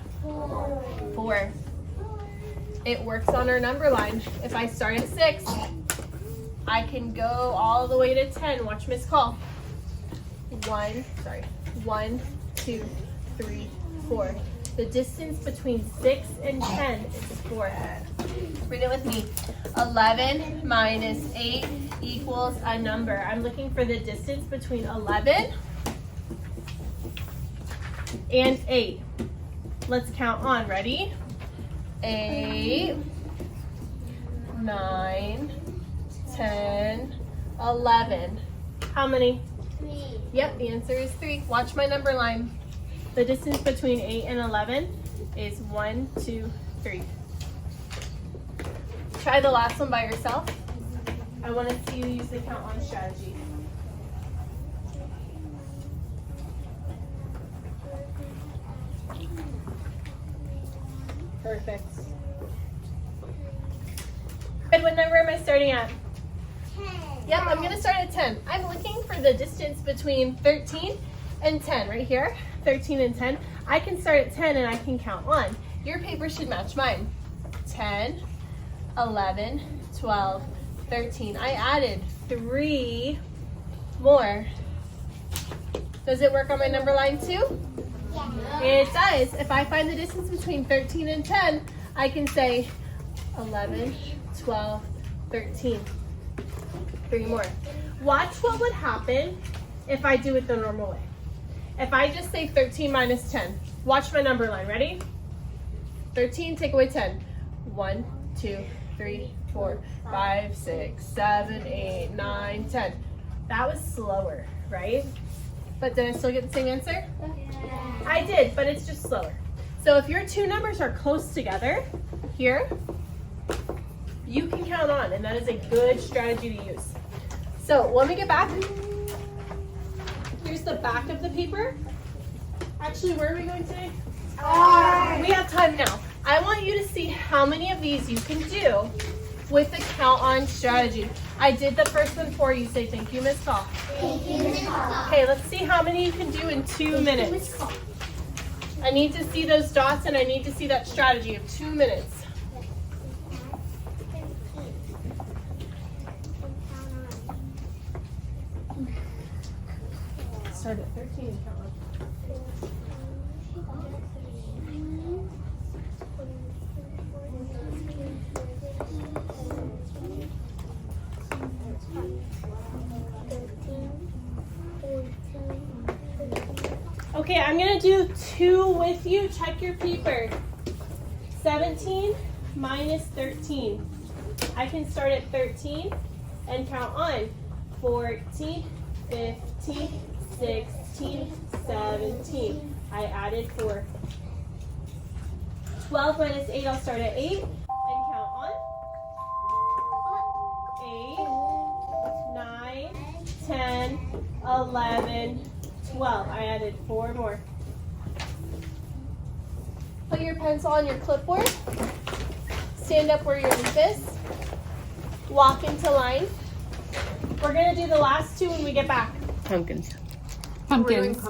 4. It works on our number line. If I start at 6, I can go all the way to 10. Watch Miss Call. 1, 2, 3, 4. The distance between 6 and 10 is 4. Read it with me. 11 minus 8 equals a number. I'm looking for the distance between 11 and 8. Let's count on. Ready? 8, 9, 10, 11. How many? 3. Yep, the answer is 3. Watch my number line. The distance between 8 and 11 is 1, 2, 3. Try the last one by yourself. I want to see you use the count on strategy. Perfect. Good, what number am I starting at? 10. Yep, I'm going to start at 10. I'm looking for the distance between 13 and 10, right here. 13 and 10. I can start at 10 and I can count on. Your paper should match mine. 10, 11, 12, 13. I added 3 more. Does it work on my number line too? Yeah. It does. If I find the distance between 13 and 10, I can say 11, 12, 13. 3 more. Watch what would happen if I do it the normal way. If I just say 13 minus 10, watch my number line. Ready? 13, take away 10. 1, 2, 3, 4, 5, 6, 7, 8, 9, 10. That was slower, right? But did I still get the same answer? I did, but it's just slower. So if your 2 numbers are close together, here, you can count on, and that is a good strategy to use. So when we get back, here's the back of the paper. Actually, where are we going today? We have time now. I want you to see how many of these you can do with the count on strategy. I did the first one for you. Say thank you, Miss Call. Thank you, Miss Call. Okay, let's see how many you can do in 2 minutes. I need to see those dots and I need to see that strategy of 2 minutes. Start at 13 and count on. Okay, I'm gonna do 2 with you. Check your paper. 17 minus 13. I can start at 13 and count on. 14, 15, 16, 17. I added 4. 12 minus 8, I'll start at 8 and count on. 11, 12. I added 4 more. Put your pencil on your clipboard. Stand up where your leaf is. Walk into line. We're going to do the last 2 when we get back. Pumpkins. Pumpkins.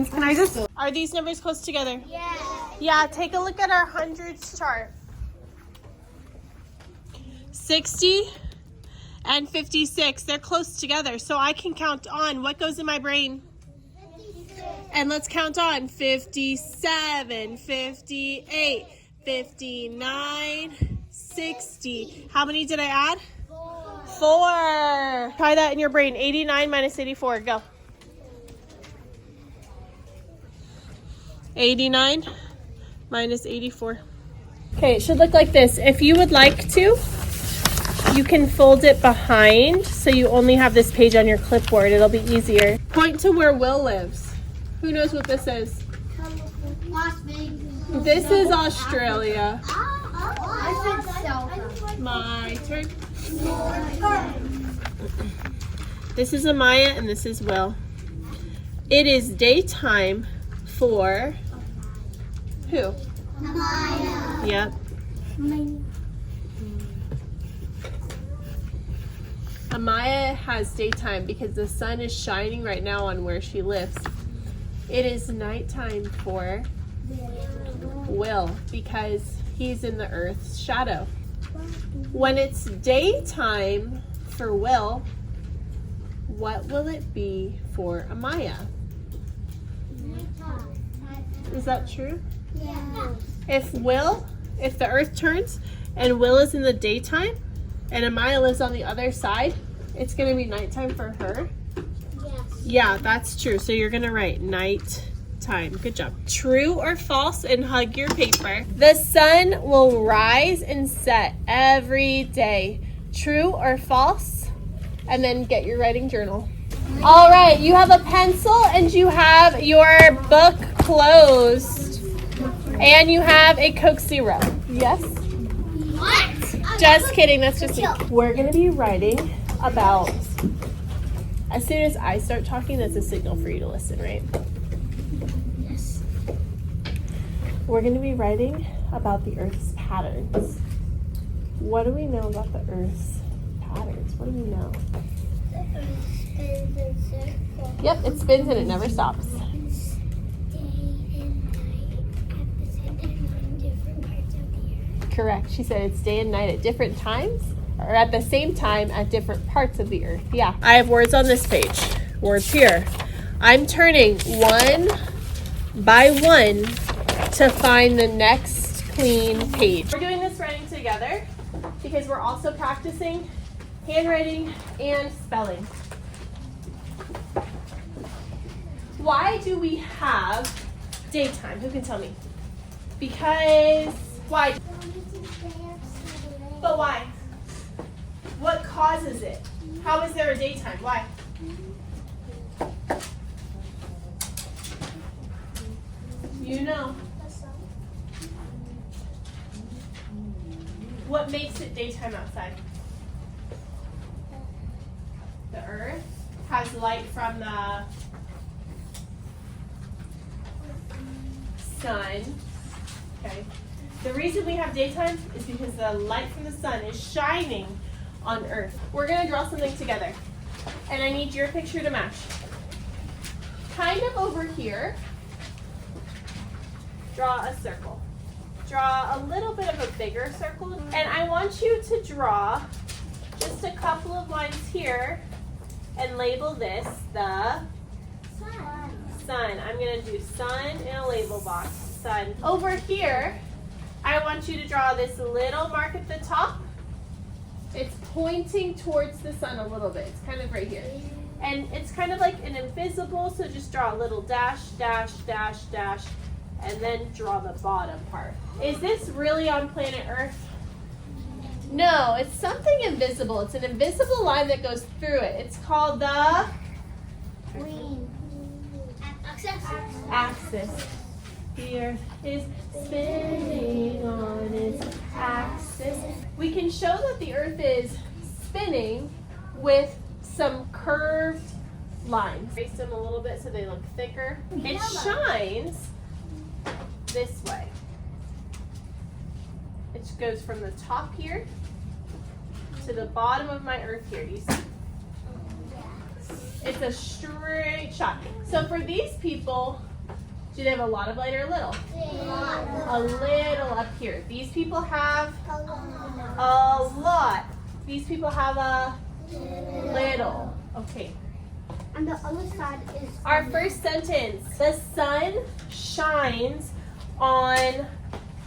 Can I just... Are these numbers close together? Yeah. Yeah, take a look at our hundreds chart. 60 and 56, they're close together. So I can count on what goes in my brain. And let's count on 57, 58, 59, 60. How many did I add? 4. Try that in your brain. 89 minus 84. Go. 89 minus 84. Okay, it should look like this. If you would like to, you can fold it behind so you only have this page on your clipboard. It'll be easier. Point to where Will lives. Who knows what this is? Las Vegas. This is Australia. I said South. My turn. This is Amaya and this is Will. It is daytime for who? Maya. Yep. Amaya has daytime because the sun is shining right now on where she lives. It is nighttime for Will because he's in the earth's shadow. When it's daytime for Will, what will it be for Amaya? Is that true? Yeah. If the earth turns and Will is in the daytime and Amaya lives on the other side, it's going to be nighttime for her? Yes. Yeah, that's true. So you're going to write nighttime. Good job. True or false, and hug your paper. The sun will rise and set every day. True or false? And then get your writing journal. All right, you have a pencil and you have your book closed. And you have a Coke Zero. Yes? What? Just kidding, that's just me. We're going to be writing about, as soon as I start talking, that's a signal for you to listen, right? Yes. We're going to be writing about the Earth's patterns. What do we know about the Earth's patterns? What do we know? The Earth spins in circles. Yep, it spins and it never stops. Day and night at the same time on different parts of the Earth. Correct. She said it's day and night at different times, or at the same time at different parts of the Earth. Yeah. I have words on this page. Words here. I'm turning one by one to find the next clean page. We're doing this writing together because we're also practicing handwriting and spelling. Why do we have daytime? Who can tell me? Because, why? But why? What causes it? How is there a daytime? Why? You know. What makes it daytime outside? The earth has light from the sun. Okay. The reason we have daytime is because the light from the sun is shining on Earth. We're going to draw something together. And I need your picture to match. Kind of over here, draw a circle. Draw a little bit of a bigger circle. And I want you to draw just a couple of lines here and label this the sun. I'm going to do sun in a label box. Sun. Over here, I want you to draw this little mark at the top. It's pointing towards the sun a little bit. It's kind of right here. And it's kind of like an invisible, so just draw a little dash, dash, dash, dash, and then draw the bottom part. Is this really on planet Earth? No, it's something invisible. It's an invisible line that goes through it. It's called the axis. The Earth is spinning on its axis. We can show that the Earth is spinning with some curved lines. Trace them a little bit so they look thicker. It shines this way. It goes from the top here to the bottom of my earth here. Do you see? It's a straight shot. So for these people, do they have a lot of light or a little? A little up here. These people have a lot. These people have a little. Okay. And the other side is Our first sentence. The sun shines on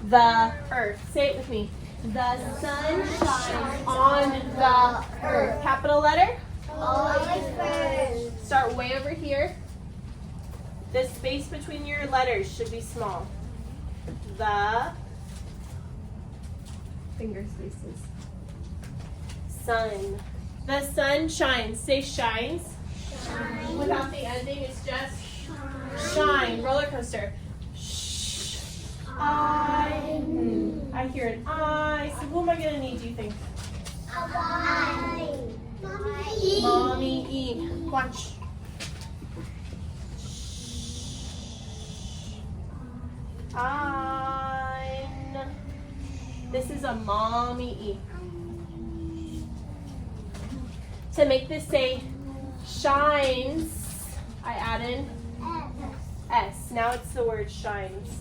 the earth. Say it with me. The sun shines on the earth. Capital letter? always first. Start way over here. The space between your letters should be small. The finger spaces. Sun. The sun shines. Say shines. Shine. Without the ending, it's just shine. Roller coaster. Shh. I hear an I. So who am I gonna need, do you think? Mommy. Mommy E. Watch. This is a mommy E. To make this say shines, I added S. Now it's the word shines.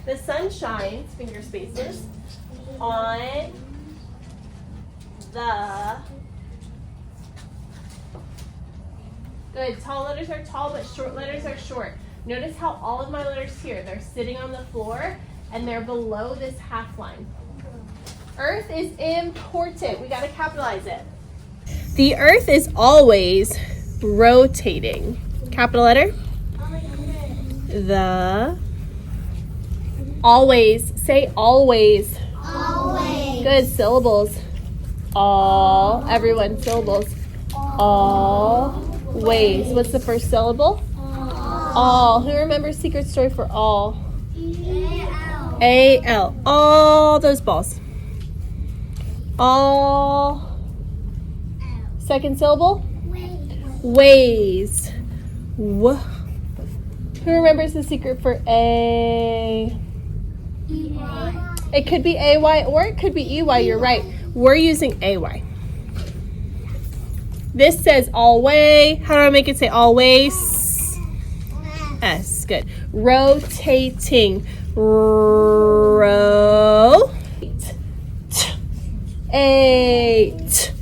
The sun shines, finger spaces, on the. Good. Tall letters are tall, but short letters are short. Notice how all of my letters here, they're sitting on the floor and they're below this half line. Earth is important. We got to capitalize it. The earth is always rotating. Capital letter. The. Always. Say always. Always. Good. Syllables. All. Everyone. Syllables. Always. What's the first syllable? All. Who remembers Secret Story for all? A-L. All those balls. All. Second syllable? Ways. Who remembers the secret for A? It could be A-Y or it could be E-Y. You're right. We're using A-Y. This says always. How do I make it say always? S. Good. Rotating. Rotate. Eight.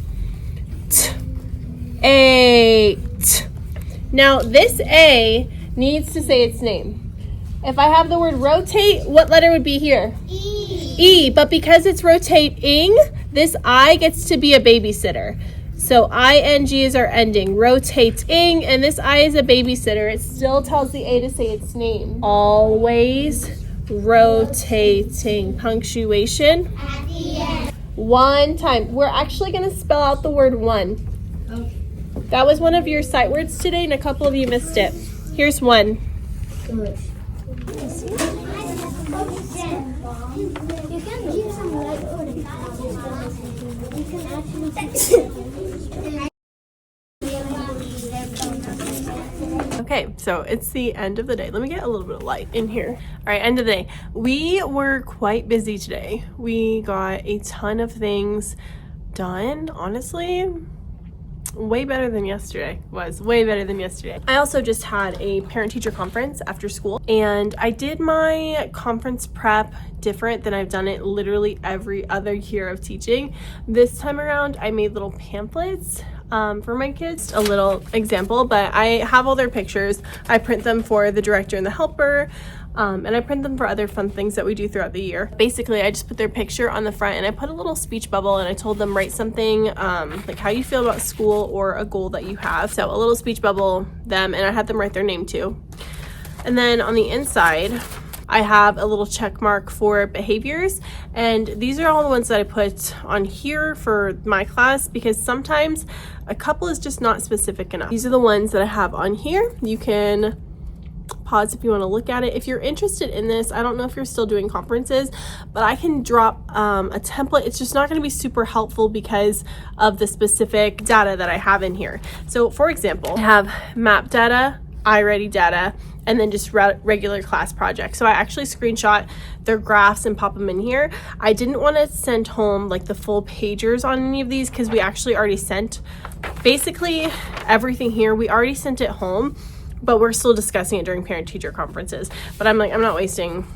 Eight. Now this A needs to say its name. If I have the word rotate, what letter would be here? E. E, but because it's rotating, this I gets to be a babysitter. So ing is our ending, rotating, and this I is a babysitter. It still tells the A to say its name. Always rotating. Punctuation. At the end. One time. We're actually going to spell out the word one. Okay. That was one of your sight words today, and a couple of you missed it. Here's one. Good. You can keep some light for the you can actually Okay, so it's the end of the day. Let me get a little bit of light in here. All right, end of the day. We were quite busy today. We got a ton of things done, honestly. Way better than yesterday. Was way better than yesterday. I also just had a parent-teacher conference after school, and I did my conference prep different than I've done it literally every other year of teaching. This time around, I made little pamphlets for my kids. A little example, but I have all their pictures. I print them for the director and the helper. And I print them for other fun things that we do throughout the year. Basically, I just put their picture on the front and I put a little speech bubble and I told them write something like how you feel about school or a goal that you have. So a little speech bubble, them, and I had them write their name too. And then on the inside, I have a little check mark for behaviors, and these are all the ones that I put on here for my class because sometimes a couple is just not specific enough. These are the ones that I have on here. You can pause if you want to look at it. If you're interested in this, I don't know if you're still doing conferences, but I can drop a template. It's just not going to be super helpful because of the specific data that I have in here. So for example, I have map data, iReady data, and then just regular class projects. So I actually screenshot their graphs and pop them in here. I didn't want to send home like the full pagers on any of these because we actually already sent basically everything here. We already sent it home, but we're still discussing it during parent-teacher conferences. But I'm like, I'm not wasting,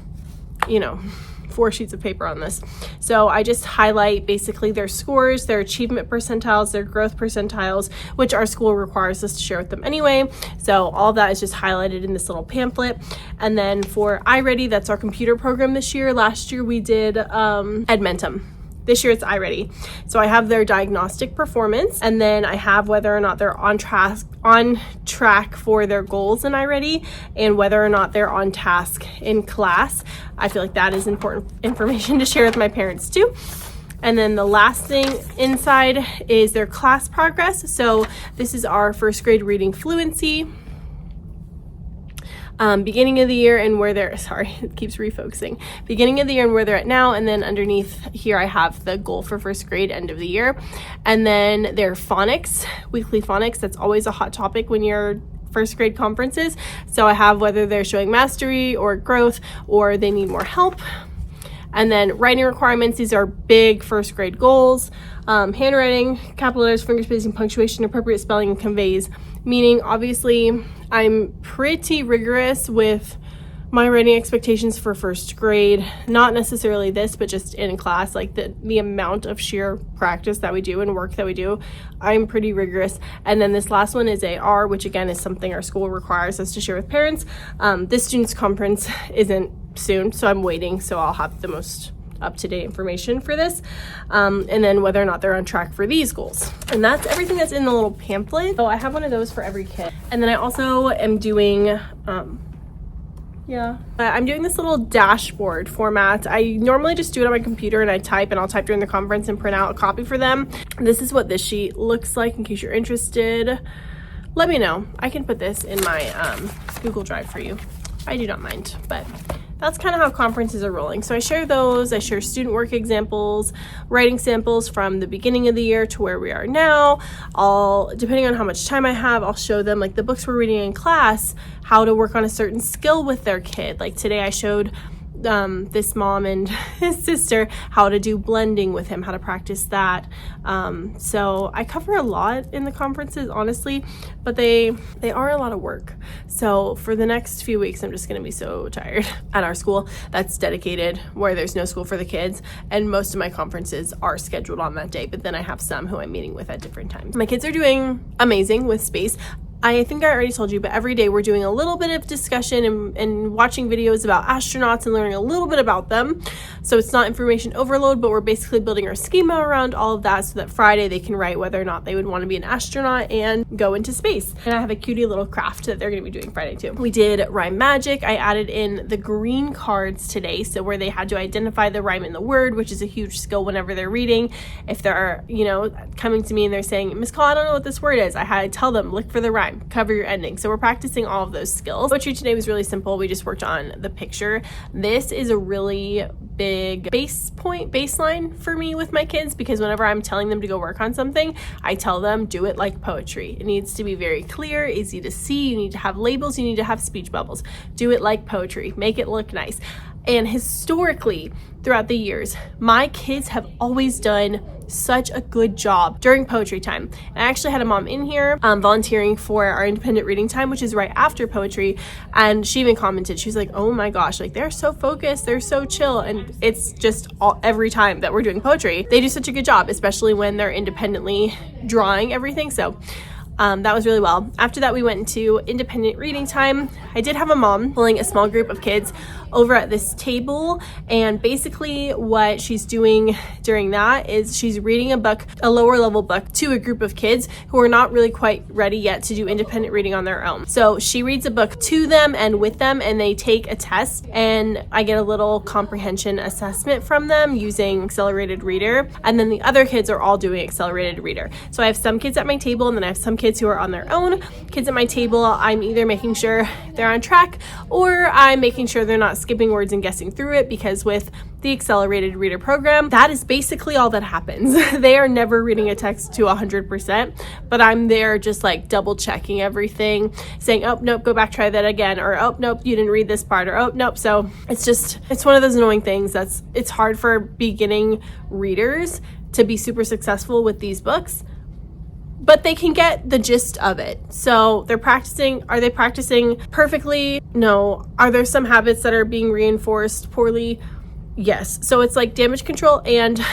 4 sheets of paper on this. So I just highlight basically their scores, their achievement percentiles, their growth percentiles, which our school requires us to share with them anyway. So all that is just highlighted in this little pamphlet. And then for iReady, that's our computer program this year. Last year we did Edmentum. This year it's iReady. So I have their diagnostic performance, and then I have whether or not they're on track for their goals in iReady, and whether or not they're on task in class. I feel like that is important information to share with my parents too. And then the last thing inside is their class progress. So this is our first grade reading fluency. Beginning of the year and where they're, sorry, it keeps refocusing. Beginning of the year and where they're at now, and then underneath here I have the goal for first grade, end of the year. And then their phonics, weekly phonics, that's always a hot topic when you're first grade conferences. So I have whether they're showing mastery or growth or they need more help. And then writing requirements, these are big first grade goals. Handwriting, capital letters, finger spacing, punctuation, appropriate spelling, and conveys meaning. Obviously, I'm pretty rigorous with my writing expectations for first grade. Not necessarily this, but just in class, like the amount of sheer practice that we do and work that we do, I'm pretty rigorous. And then this last one is AR, which again is something our school requires us to share with parents. This student's conference isn't soon, so I'm waiting, so I'll have the most up-to-date information for this, and then whether or not they're on track for these goals. And that's everything that's in the little pamphlet. So I have one of those for every kid. And then I also am doing I'm doing this little dashboard format. I normally just do it on my computer and I type, and I'll type during the conference and print out a copy for them. This is what this sheet looks like in case you're interested. Let me know. I can put this in my Google Drive for you. I do not mind, but that's kind of how conferences are rolling. So I share those, I share student work examples, writing samples from the beginning of the year to where we are now. Depending on how much time I have, I'll show them like the books we're reading in class, how to work on a certain skill with their kid. Like today I showed this mom and his sister how to do blending with him, how to practice that. So I cover a lot in the conferences, honestly, but they are a lot of work. So for the next few weeks, I'm just going to be so tired. At our school that's dedicated, where there's no school for the kids, and most of my conferences are scheduled on that day, but then I have some who I'm meeting with at different times. My kids are doing amazing with space. I think I already told you, but every day we're doing a little bit of discussion and watching videos about astronauts and learning a little bit about them. So it's not information overload, but we're basically building our schema around all of that so that Friday they can write whether or not they would want to be an astronaut and go into space. And I have a cutie little craft that they're going to be doing Friday too. We did rhyme magic. I added in the green cards today, so where they had to identify the rhyme in the word, which is a huge skill whenever they're reading. If they're, coming to me and they're saying, Miss Call, I don't know what this word is, I had to tell them, look for the rhyme. Cover your ending. So we're practicing all of those skills. Poetry today was really simple. We just worked on the picture. This is a really big baseline for me with my kids, because whenever I'm telling them to go work on something, I tell them do it like poetry. It needs to be very clear, easy to see. You need to have labels. You need to have speech bubbles. Do it like poetry. Make it look nice. And historically, throughout the years, my kids have always done such a good job during poetry time. And I actually had a mom in here volunteering for our independent reading time, which is right after poetry, and she even commented, she was like, oh my gosh, like they're so focused, they're so chill. And it's just every time that we're doing poetry, they do such a good job, especially when they're independently drawing everything. So that was really well. After that, we went into independent reading time. I did have a mom pulling a small group of kids over at this table, and basically what she's doing during that is she's reading a book, a lower level book, to a group of kids who are not really quite ready yet to do independent reading on their own. So she reads a book to them and with them, and they take a test, and I get a little comprehension assessment from them using Accelerated Reader, and then the other kids are all doing Accelerated Reader. So I have some kids at my table, and then I have some kids kids who are on their own. Kids at my table, I'm either making sure they're on track or I'm making sure they're not skipping words and guessing through it, because with the accelerated reader program, that is basically all that happens. They are never reading a text to 100%, but I'm there just like double checking everything, saying, oh, nope, go back, try that again, or oh, nope, you didn't read this part, or oh, nope. So it's one of those annoying things it's hard for beginning readers to be super successful with these books, but they can get the gist of it. So they're practicing. Are they practicing perfectly? No. Are there some habits that are being reinforced poorly? Yes. So it's like damage control and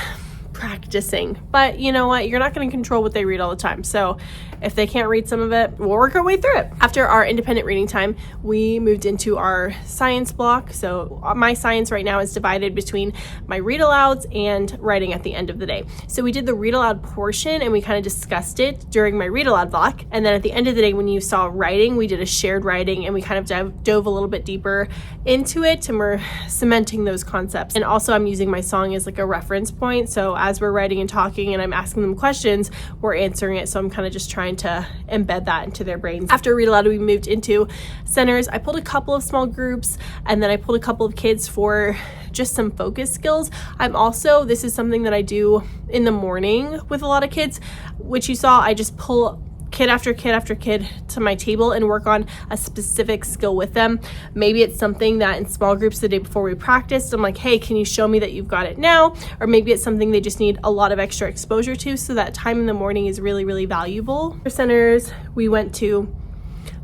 practicing. But you know what? You're not going to control what they read all the time. So if they can't read some of it, we'll work our way through it. After our independent reading time, we moved into our science block. So my science right now is divided between my read alouds and writing at the end of the day. So we did the read aloud portion and we kind of discussed it during my read aloud block. And then at the end of the day, when you saw writing, we did a shared writing and we kind of dove a little bit deeper into it, and we're cementing those concepts. And also I'm using my song as like a reference point. So as we're writing and talking and I'm asking them questions, we're answering it. So I'm kind of just trying to embed that into their brains. After read aloud, we moved into centers. I pulled a couple of small groups and then I pulled a couple of kids for just some focus skills. This is something that I do in the morning with a lot of kids, which you saw, I just pull kid after kid after kid to my table and work on a specific skill with them. Maybe it's something that in small groups the day before we practiced, I'm like, hey, can you show me that you've got it now? Or maybe it's something they just need a lot of extra exposure to, so that time in the morning is really, really valuable. For centers, we went to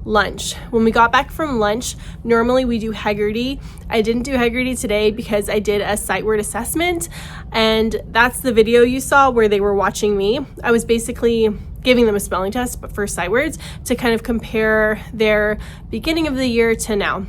lunch. When we got back from lunch, normally we do Haggerty. I didn't do Haggerty today because I did a sight word assessment, and that's the video you saw where they were watching me. I was basically giving them a spelling test, but for sight words, to kind of compare their beginning of the year to now.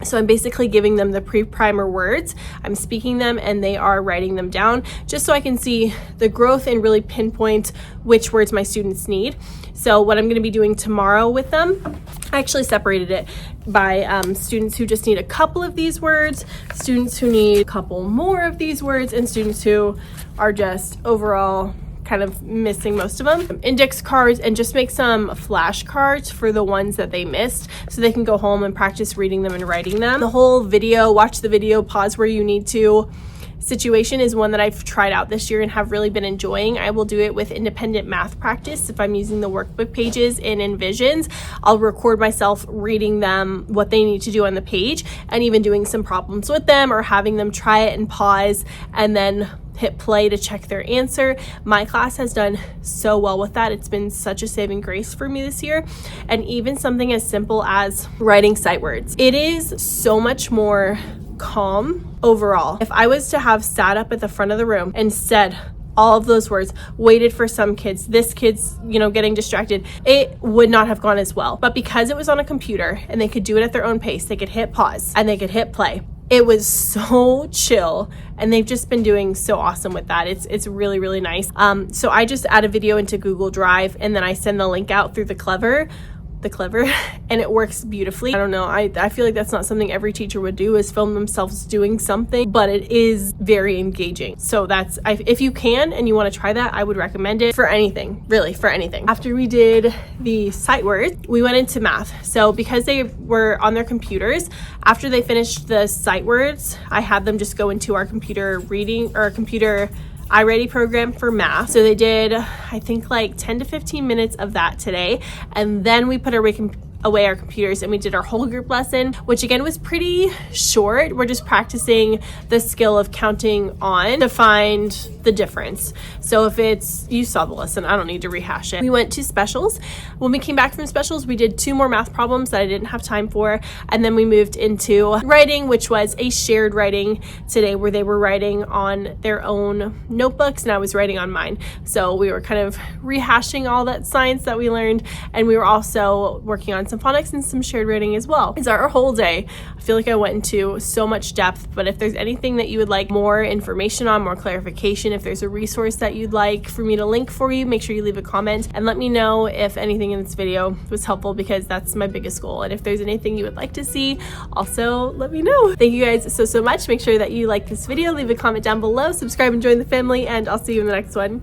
So I'm basically giving them the pre-primer words, I'm speaking them, and they are writing them down just so I can see the growth and really pinpoint which words my students need. So what I'm going to be doing tomorrow with them, I actually separated it by students who just need a couple of these words, students who need a couple more of these words, and students who are just overall kind of missing most of them. Index cards, and just make some flashcards for the ones that they missed so they can go home and practice reading them and writing them. The whole video, watch the video, pause where you need to situation is one that I've tried out this year and have really been enjoying. I will do it with independent math practice. If I'm using the workbook pages in Envisions, I'll record myself reading them what they need to do on the page, and even doing some problems with them or having them try it and pause and then hit play to check their answer. My class has done so well with that. It's been such a saving grace for me this year. And even something as simple as writing sight words. It is so much more calm overall. If I was to have sat up at the front of the room and said all of those words, waited for some kids, this kid's, getting distracted, it would not have gone as well. But because it was on a computer and they could do it at their own pace, they could hit pause and they could hit play. It was so chill, and they've just been doing so awesome with that. It's really, really nice. So I just add a video into Google Drive, and then I send the link out through the Clever, and it works beautifully. I don't know, I feel like that's not something every teacher would do, is film themselves doing something, but it is very engaging. So if you can and you want to try that, I would recommend it for anything, really, for anything. After we did the sight words, we went into math. So because they were on their computers, after they finished the sight words, I had them just go into our computer reading, or computer iReady program for math. So they did, I think, like 10 to 15 minutes of that today. And then we put away our computers and we did our whole group lesson, which again was pretty short. We're just practicing the skill of counting on to find the difference. So if you saw the lesson, I don't need to rehash it. We went to specials. When we came back from specials, we did 2 more math problems that I didn't have time for. And then we moved into writing, which was a shared writing today, where they were writing on their own notebooks and I was writing on mine. So we were kind of rehashing all that science that we learned. And we were also working on some phonics and some shared writing as well. It's our whole day. I feel like I went into so much depth, but if there's anything that you would like more information on, more clarification, if there's a resource that you'd like for me to link for you, make sure you leave a comment and let me know if anything in this video was helpful, because that's my biggest goal. And if there's anything you would like to see, also let me know. Thank you guys so much. Make sure that you like this video, leave a comment down below, subscribe and join the family, and I'll see you in the next one.